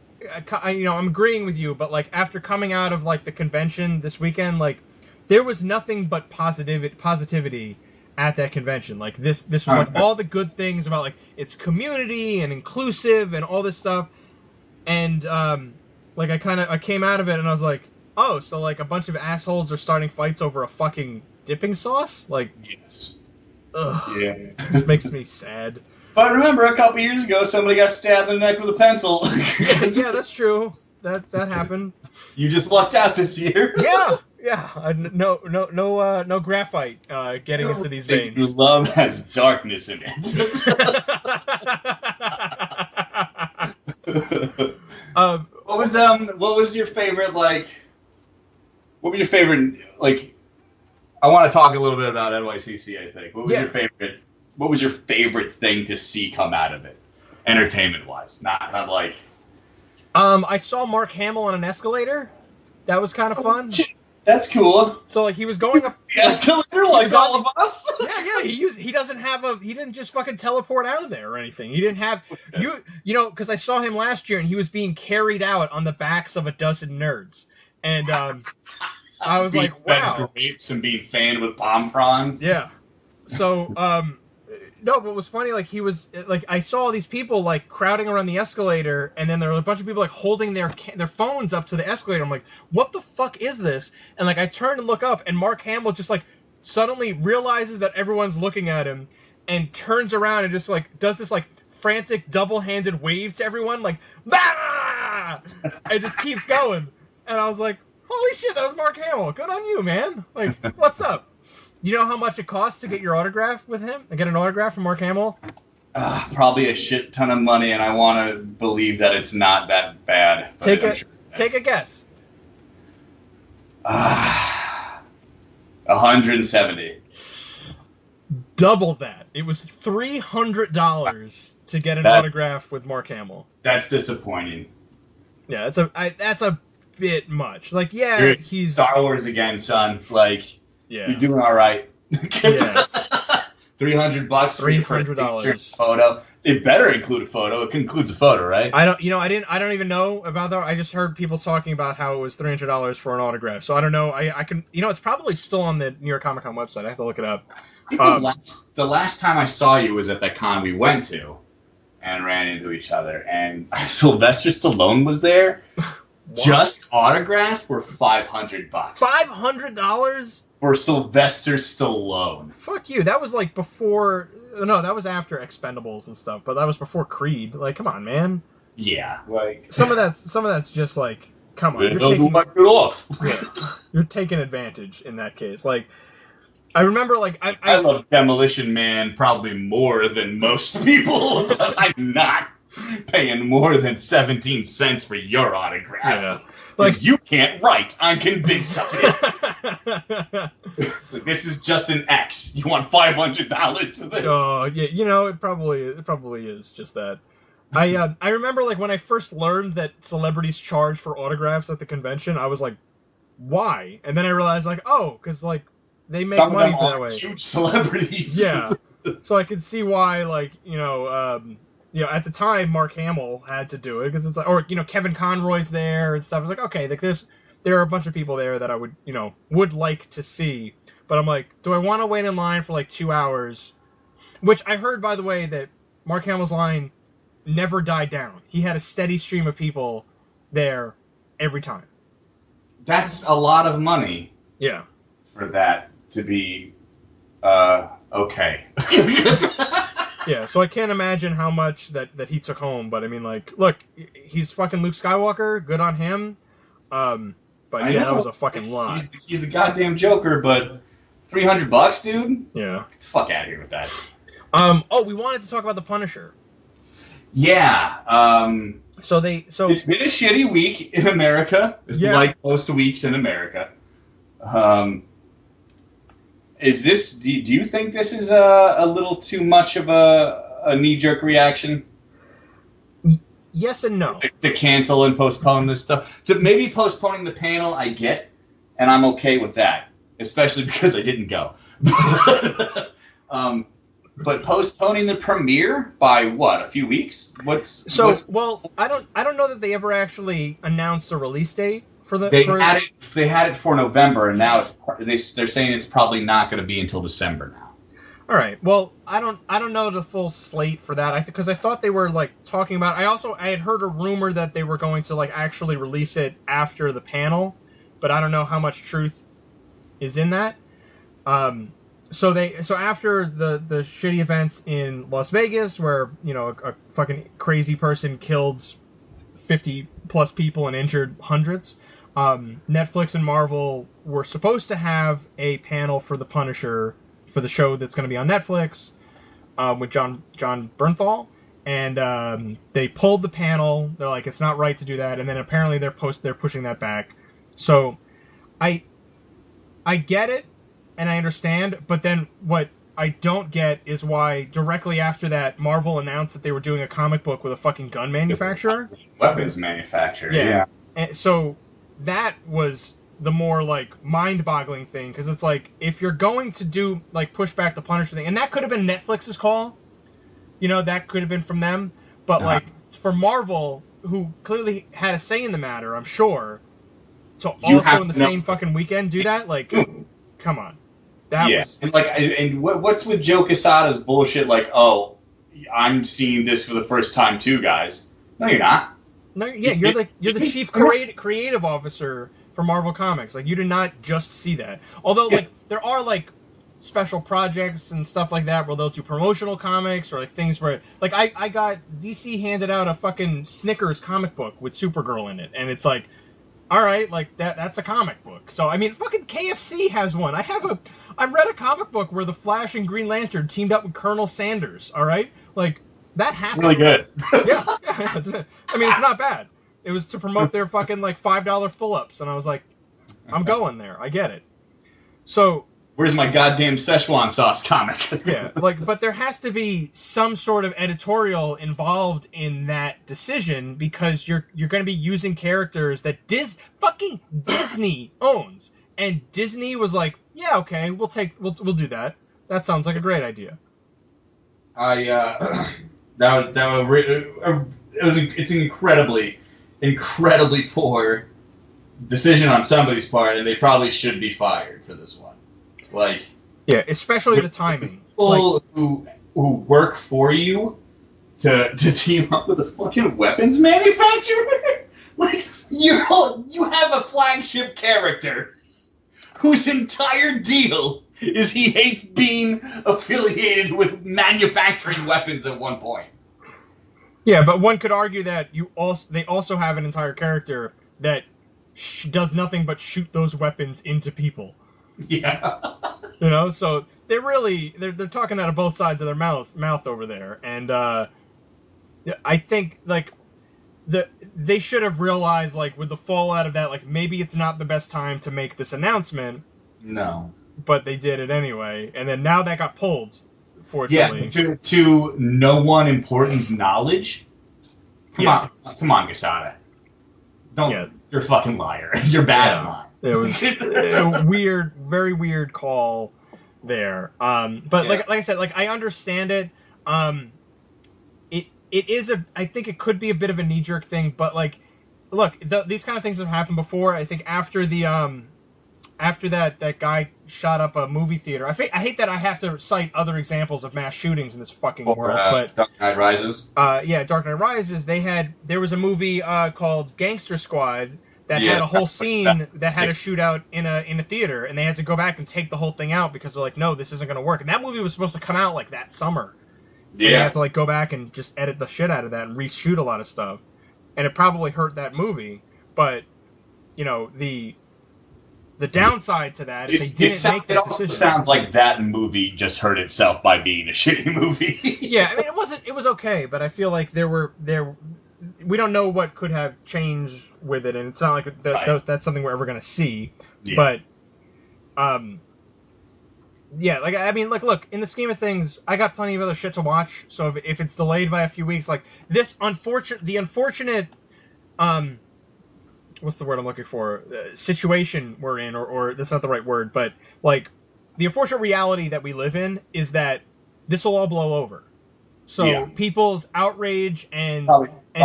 I'm agreeing with you, but like after coming out of like the convention this weekend, like there was nothing but positivity at that convention. Like this was like all the good things about like its community and inclusive and all this stuff, and like I came out of it and I was like, oh, so like a bunch of assholes are starting fights over a fucking dipping sauce? Like, yes. Ugh. Yeah. This makes me sad. But remember, a couple years ago, somebody got stabbed in the neck with a pencil. Yeah, that's true. That happened. You just lucked out this year. Yeah. No graphite getting into these veins. Your love has darkness in it. What was your favorite What was your favorite I want to talk a little bit about NYCC. I think. What was your favorite thing to see come out of it, entertainment wise? Not like. I saw Mark Hamill on an escalator. That was kind of fun. That's cool. So he was going up the escalator like all of us. Yeah. He didn't just fucking teleport out of there or anything. He didn't have because I saw him last year and he was being carried out on the backs of a dozen nerds, and I was like, wow. Grapes and being fanned with palm fronds. Yeah. So no, but it was funny. He was I saw all these people crowding around the escalator, and then there were a bunch of people holding their phones up to the escalator. I'm like, what the fuck is this? And I turn and look up, and Mark Hamill just suddenly realizes that everyone's looking at him, and turns around and just does this frantic double-handed wave to everyone, bah! And just keeps going. And I was like, holy shit, that was Mark Hamill. Good on you, man. What's up? You know how much it costs to get your autograph with him? To get an autograph from Mark Hamill? Probably a shit ton of money, and I want to believe that it's not that bad. Take a guess. 170. Double that. It was $300 to get an autograph with Mark Hamill. That's disappointing. Yeah, that's a bit much. He's Star Wars again, son. Yeah. You're doing all right. Yeah. $300 $300 photo. It better include a photo. It includes a photo, right? I don't even know about that. I just heard people talking about how it was $300 for an autograph. So I don't know. I can, it's probably still on the New York Comic Con website. I have to look it up. I think the last time I saw you was at that con we went to and ran into each other, and Sylvester Stallone was there. Just autographs were $500. $500? For Sylvester Stallone. Fuck you. That was before. No, that was after Expendables and stuff. But that was before Creed. Come on, man. Yeah, some of that's just come on. You're taking advantage in that case. I remember I love Demolition Man probably more than most people, but I'm not paying more than 17 cents for your autograph. Yeah. You can't write. I'm convinced of it. This is just an X. You want $500 for this? Oh, yeah. It probably is just that. I remember when I first learned that celebrities charge for autographs at the convention, I was like, why? And then I realized because they make some money of them for that are way. huge celebrities. Yeah. So I could see why at the time Mark Hamill had to do it because it's Kevin Conroy's there and stuff. It's okay, there are a bunch of people there that I would like to see, but I'm like, do I want to wait in line for 2 hours? Which I heard, by the way, that Mark Hamill's line never died down. He had a steady stream of people there every time. That's a lot of money. Yeah. For that to be okay. Yeah, so I can't imagine how much that he took home, but I mean, look, he's fucking Luke Skywalker, good on him. But yeah, that was a fucking lot. He's the goddamn Joker, but $300, dude? Yeah. Get the fuck out of here with that. We wanted to talk about the Punisher. Yeah. So it's been a shitty week in America. Yeah. Like most weeks in America. Is this? Do you think this is a little too much of a knee-jerk reaction? Yes and no. To cancel and postpone this stuff. Maybe postponing the panel, I get, and I'm okay with that, especially because I didn't go. But postponing the premiere by what? A few weeks? Well, I don't know that they ever actually announced a release date. They had it for November, and now they're saying it's probably not going to be until December now. All right. Well, I don't know the full slate for that. Because I thought they were talking about. I had heard a rumor that they were going to actually release it after the panel, but I don't know how much truth is in that. So after the shitty events in Las Vegas, where a fucking crazy person killed 50 plus people and injured hundreds, Netflix and Marvel were supposed to have a panel for the Punisher for the show that's going to be on Netflix with John Bernthal, and they pulled the panel. They're like, it's not right to do that, and then apparently they're pushing that back. So I get it and I understand, but then what I don't get is why directly after that Marvel announced that they were doing a comic book with a fucking gun manufacturer, weapons manufacturer. Yeah. And so that was the more like mind-boggling thing, because it's like, if you're going to do like push back the Punisher thing, and that could have been Netflix's call, that could have been from them, but like for Marvel, who clearly had a say in the matter, I'm sure, to also in the same fucking weekend do that, like, come on. That was... And what's with Joe Quesada's bullshit? Like, oh, I'm seeing this for the first time too, guys. No, you're not. No, yeah, you're the chief creative officer for Marvel Comics. Like, you did not just see that. Although, like, there are like special projects and stuff like that where they'll do promotional comics, or like things where, like, I got DC handed out a fucking Snickers comic book with Supergirl in it, and it's like, all right, like that's a comic book. So I mean, fucking KFC has one. I read a comic book where the Flash and Green Lantern teamed up with Colonel Sanders. All right, like that happened. It's really good. Yeah. I mean, it's not bad. It was to promote their fucking like $5 fill-ups, and I was like, I'm going there. I get it. So where's my goddamn Szechuan Sauce comic? Yeah, like, but there has to be some sort of editorial involved in that decision, because you're going to be using characters that fucking Disney owns, and Disney was like, yeah, okay, we'll do that. That sounds like a great idea. It's an incredibly poor decision on somebody's part, and they probably should be fired for this one. Like, yeah, especially the timing. People who work for you to team up with a fucking weapons manufacturer? Like, you have a flagship character whose entire deal is he hates being affiliated with manufacturing weapons at one point. Yeah, but one could argue that they also have an entire character that does nothing but shoot those weapons into people. Yeah. So they're talking out of both sides of their mouth over there, and I think like they should have realized, like, with the fallout of that, like, maybe it's not the best time to make this announcement. No. But they did it anyway, and then now that got pulled, fortunately. Yeah, to no one important's knowledge. Come on, Quesada. You're a fucking liar. You're bad at lying. It was a weird, very weird call there. But like I said, like, I understand it. It is I think it could be a bit of a knee-jerk thing, but like, look, these kind of things have happened before. I think after that guy shot up a movie theater. I hate that I have to cite other examples of mass shootings in this fucking world, but Dark Knight Rises. Dark Knight Rises. There was a movie called Gangster Squad that had a whole scene that had a shootout in a theater, and they had to go back and take the whole thing out because they're like, no, this isn't going to work. And that movie was supposed to come out like that summer. Yeah. And they had to like go back and just edit the shit out of that and reshoot a lot of stuff, and it probably hurt that movie. But the downside to that is they didn't make that decision. It also sounds like that movie just hurt itself by being a shitty movie. Yeah, I mean, it was okay, but I feel like we don't know what could have changed with it, and it's not like that's something we're ever going to see. Yeah. But, like, I mean, like, look, in the scheme of things, I got plenty of other shit to watch, so if it's delayed by a few weeks, like, the unfortunate, what's the word I'm looking for? Situation we're in, or that's not the right word, but, like, the unfortunate reality that we live in is that this will all blow over. So people's outrage and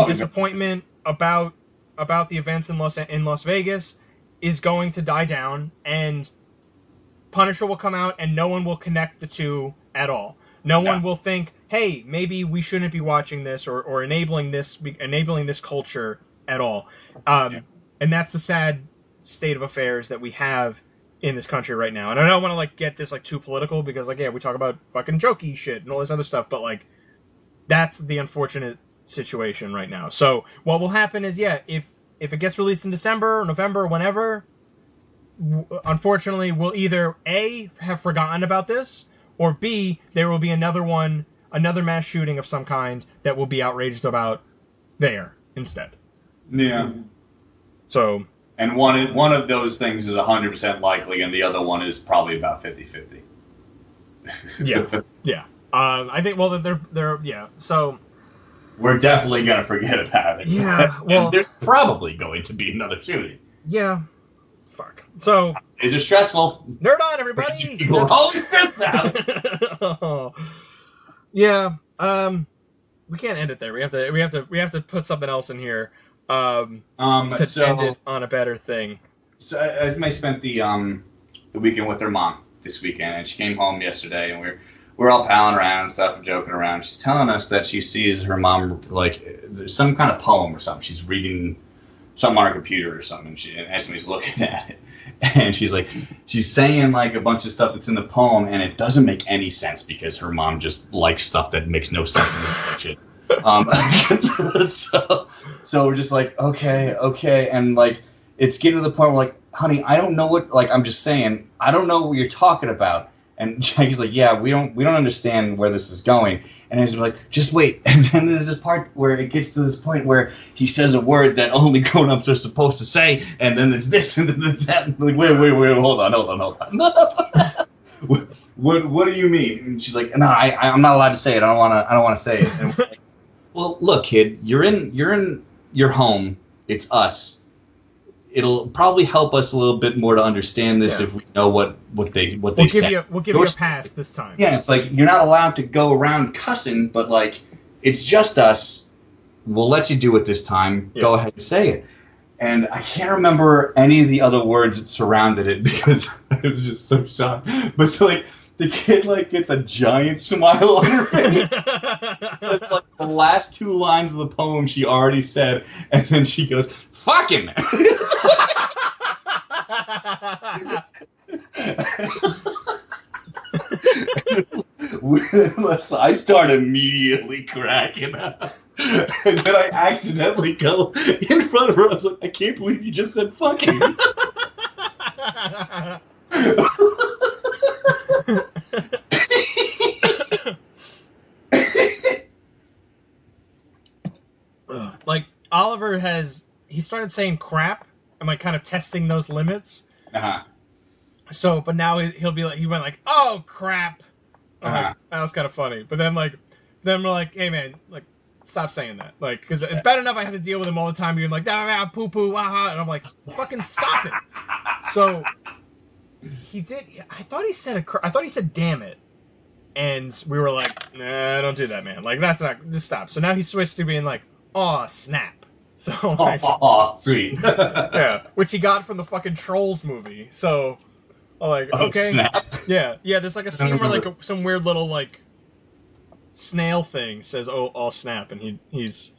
disappointment about the events in Las Vegas is going to die down, and Punisher will come out, and no one will connect the two at all. No one will think, hey, maybe we shouldn't be watching this or enabling this culture at all. And that's the sad state of affairs that we have in this country right now. And I don't want to like get this like too political because like we talk about fucking jokey shit and all this other stuff, but like that's the unfortunate situation right now. So what will happen is if it gets released in December or November or whenever, unfortunately we'll either A, have forgotten about this, or B, there will be another mass shooting of some kind that we'll be outraged about there instead. Yeah. So, and one of those things is 100% likely, and the other one is probably about 50-50. Yeah. I think. Well, they're yeah. So we're definitely gonna forget about it. Yeah. Well, and there's probably going to be another shooting. Yeah. Fuck. So is it stressful? Nerd on, everybody. People are always stressed out. Yeah. We can't end it there. We have to put something else in here. To end it on a better thing. So Esme spent the weekend with her mom this weekend, and she came home yesterday, and we're all palling around and stuff and joking around. She's telling us that she sees her mom, like, there's some kind of poem or something. She's reading something on her computer or something, and Esme's looking at it. And she's saying, like, a bunch of stuff that's in the poem, and it doesn't make any sense because her mom just likes stuff that makes no sense in this bullshit. So we're just like, okay. And, like, it's getting to the point where, like, honey, I don't know what, like, I'm just saying, I don't know what you're talking about. And Jackie's like, yeah, we don't understand where this is going. And he's like, just wait. And then there's this part where it gets to this point where he says a word that only grown-ups are supposed to say, and then there's this, and then there's that. And like, wait, hold on. What do you mean? And she's like, no, I'm not allowed to say it. I don't want to say it. And we're like, well, look, kid, you're in your home. It's us. It'll probably help us a little bit more to understand this if we know what they say. We'll give you a pass this time. Yeah, it's like you're not allowed to go around cussing, but like it's just us. We'll let you do it this time. Yeah. Go ahead and say it. And I can't remember any of the other words that surrounded it because I was just so shocked. But like the kid like gets a giant smile on her face. So, like the last two lines of the poem she already said, and then she goes, "Fucking." I start immediately cracking up. And then I accidentally go in front of her. I was like, I can't believe you just said fucking. Like, Oliver he started saying crap and like kind of testing those limits. Uh-huh. So, but now he went like, oh crap. Uh-huh. That was kind of funny. But then we're like, hey man, like, stop saying that. Like, because it's bad enough I have to deal with him all the time being like, poo poo, aha, and I'm like, fucking stop it. So he did. I thought he said damn it, and we were like, nah, don't do that, man. Like, that's not. Just stop. So now he switched to being like, aw, snap. So like, sweet. Yeah, which he got from the fucking Trolls movie. So I'm like, okay, snap. Yeah. There's like a scene where like some weird little like snail thing says, "Oh, snap," and it's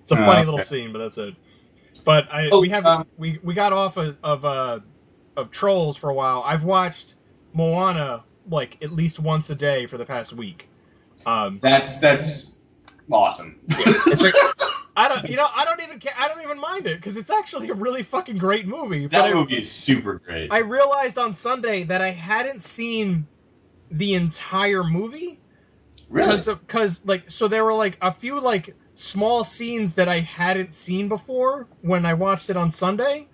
a funny little scene, but that's it. But we got off of Trolls for a while. I've watched Moana like at least once a day for the past week. That's awesome. Yeah, it's like I don't even care. I don't even mind it because it's actually a really fucking great movie. That movie is super great. I realized on Sunday that I hadn't seen the entire movie. Really? Because so there were like a few like small scenes that I hadn't seen before when I watched it on Sunday.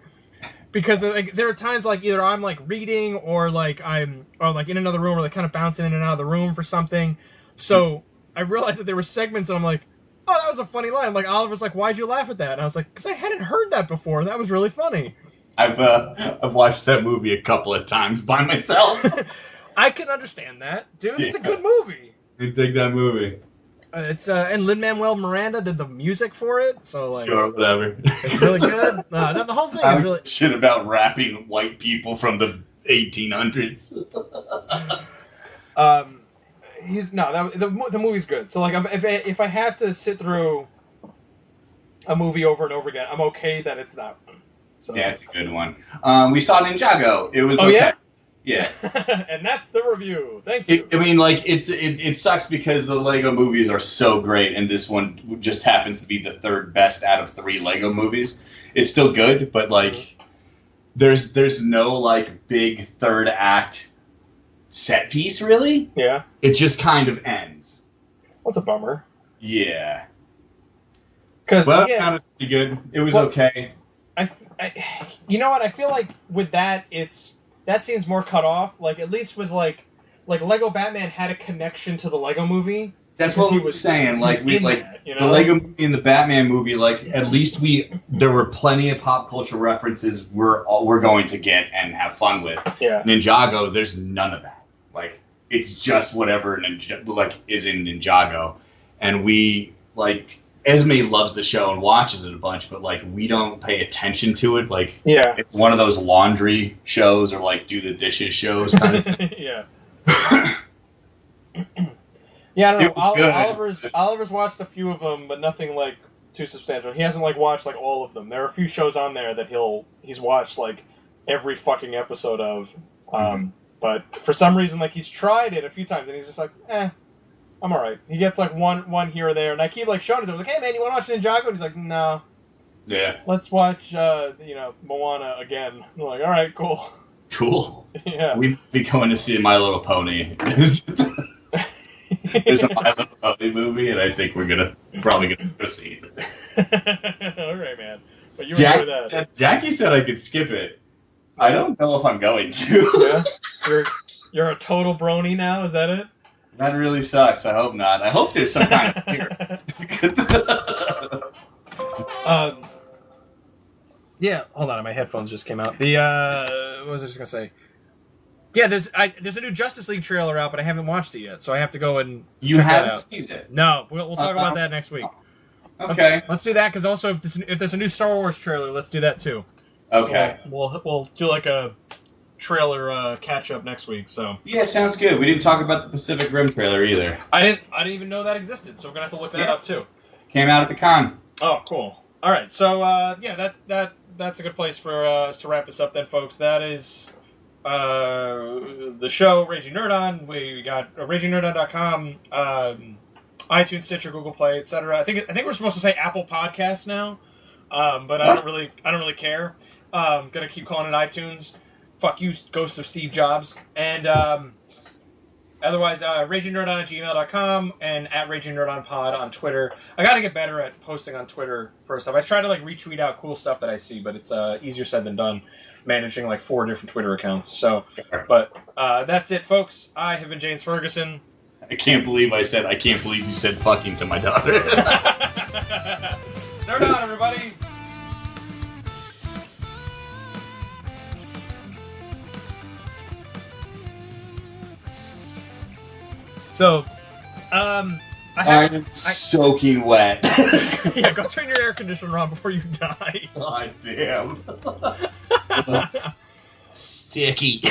Because like there are times like either I'm like reading or like I'm like in another room or like kind of bouncing in and out of the room for something. So I realized that there were segments and I'm like, oh, that was a funny line. Like Oliver's like, why'd you laugh at that? And I was like, because I hadn't heard that before. That was really funny. I've watched that movie a couple of times by myself. I can understand that, dude. It's a good movie. I dig that movie. It's and Lin-Manuel Miranda did the music for it, so like sure, whatever. It's really good. No, the whole thing is really shit about rapping white people from the 1800s. The movie's good. So like if I have to sit through a movie over and over again, I'm okay that it's that one. So yeah, it's a good one. We saw Ninjago. It was okay. Yeah? Yeah. And that's the review. Thank you. I mean, like, it sucks because the Lego movies are so great, and this one just happens to be the third best out of 3 Lego movies. It's still good, but, like, there's no, like, big third act set piece, really. Yeah. It just kind of ends. That's a bummer. Yeah. Well, it was pretty good. It was okay. You know what? I feel like with that, that seems more cut off. Like, at least with, like Lego Batman had a connection to the Lego movie. That's what we were saying. Like, the Lego movie and the Batman movie, like, at least there were plenty of pop culture references we're going to get and have fun with. Yeah. Ninjago, there's none of that. Like, it's just whatever is in Ninjago. And we, like, Esme loves the show and watches it a bunch, but, like, we don't pay attention to it. Like, it's one of those laundry shows or, like, do the dishes shows kind of thing. Yeah. Yeah, I don't know. It was good. Oliver's watched a few of them, but nothing, like, too substantial. He hasn't, like, watched, like, all of them. There are a few shows on there that he's watched, like, every fucking episode of. But for some reason, like, he's tried it a few times, and he's just like, I'm alright. He gets, like, one here or there, and I keep, like, showing it to him, like, hey, man, you want to watch Ninjago? And he's like, no. Yeah. Let's watch, Moana again. And I'm like, alright, cool. Cool. Yeah. We'd be going to see My Little Pony. There's a My Little Pony movie, and I think we're probably gonna go see it. Alright, man. But you enjoy that. Jackie said I could skip it. I don't know if I'm going to. Yeah? You're a total brony now, is that it? That really sucks. I hope not. I hope there's some kind of fear. Yeah, hold on, my headphones just came out. What was I just gonna say? Yeah, there's a new Justice League trailer out, but I haven't watched it yet, so I have to go and You haven't seen it? No, we'll talk about that next week. Okay. Let's do that, because also if there's a new Star Wars trailer, let's do that too. Okay. So we'll do like a trailer catch up next week. So yeah, sounds good. We didn't talk about the Pacific Rim trailer either. I didn't even know that existed, so we're gonna have to look that up too. Came out at the con. Oh, cool. All right, so that's a good place for us to wrap this up then, folks. That is the show Raging Nerd On. We got RagingNerdOn.com, iTunes, Stitcher, Google Play, etc. I think we're supposed to say Apple Podcasts now, but I don't really care. Gonna keep calling it iTunes. Fuck you, Ghost of Steve Jobs. And otherwise, RagingNerdOn@gmail.com and @RagingNerdOnPod on Twitter. I gotta get better at posting on Twitter for stuff. I try to like retweet out cool stuff that I see, but it's easier said than done, managing like 4 different Twitter accounts. So, but that's it, folks. I have been James Ferguson. I can't believe you said fucking to my daughter. Nerd on, everybody. So, I'm soaking wet. Yeah, go turn your air conditioner on before you die. God damn. Sticky.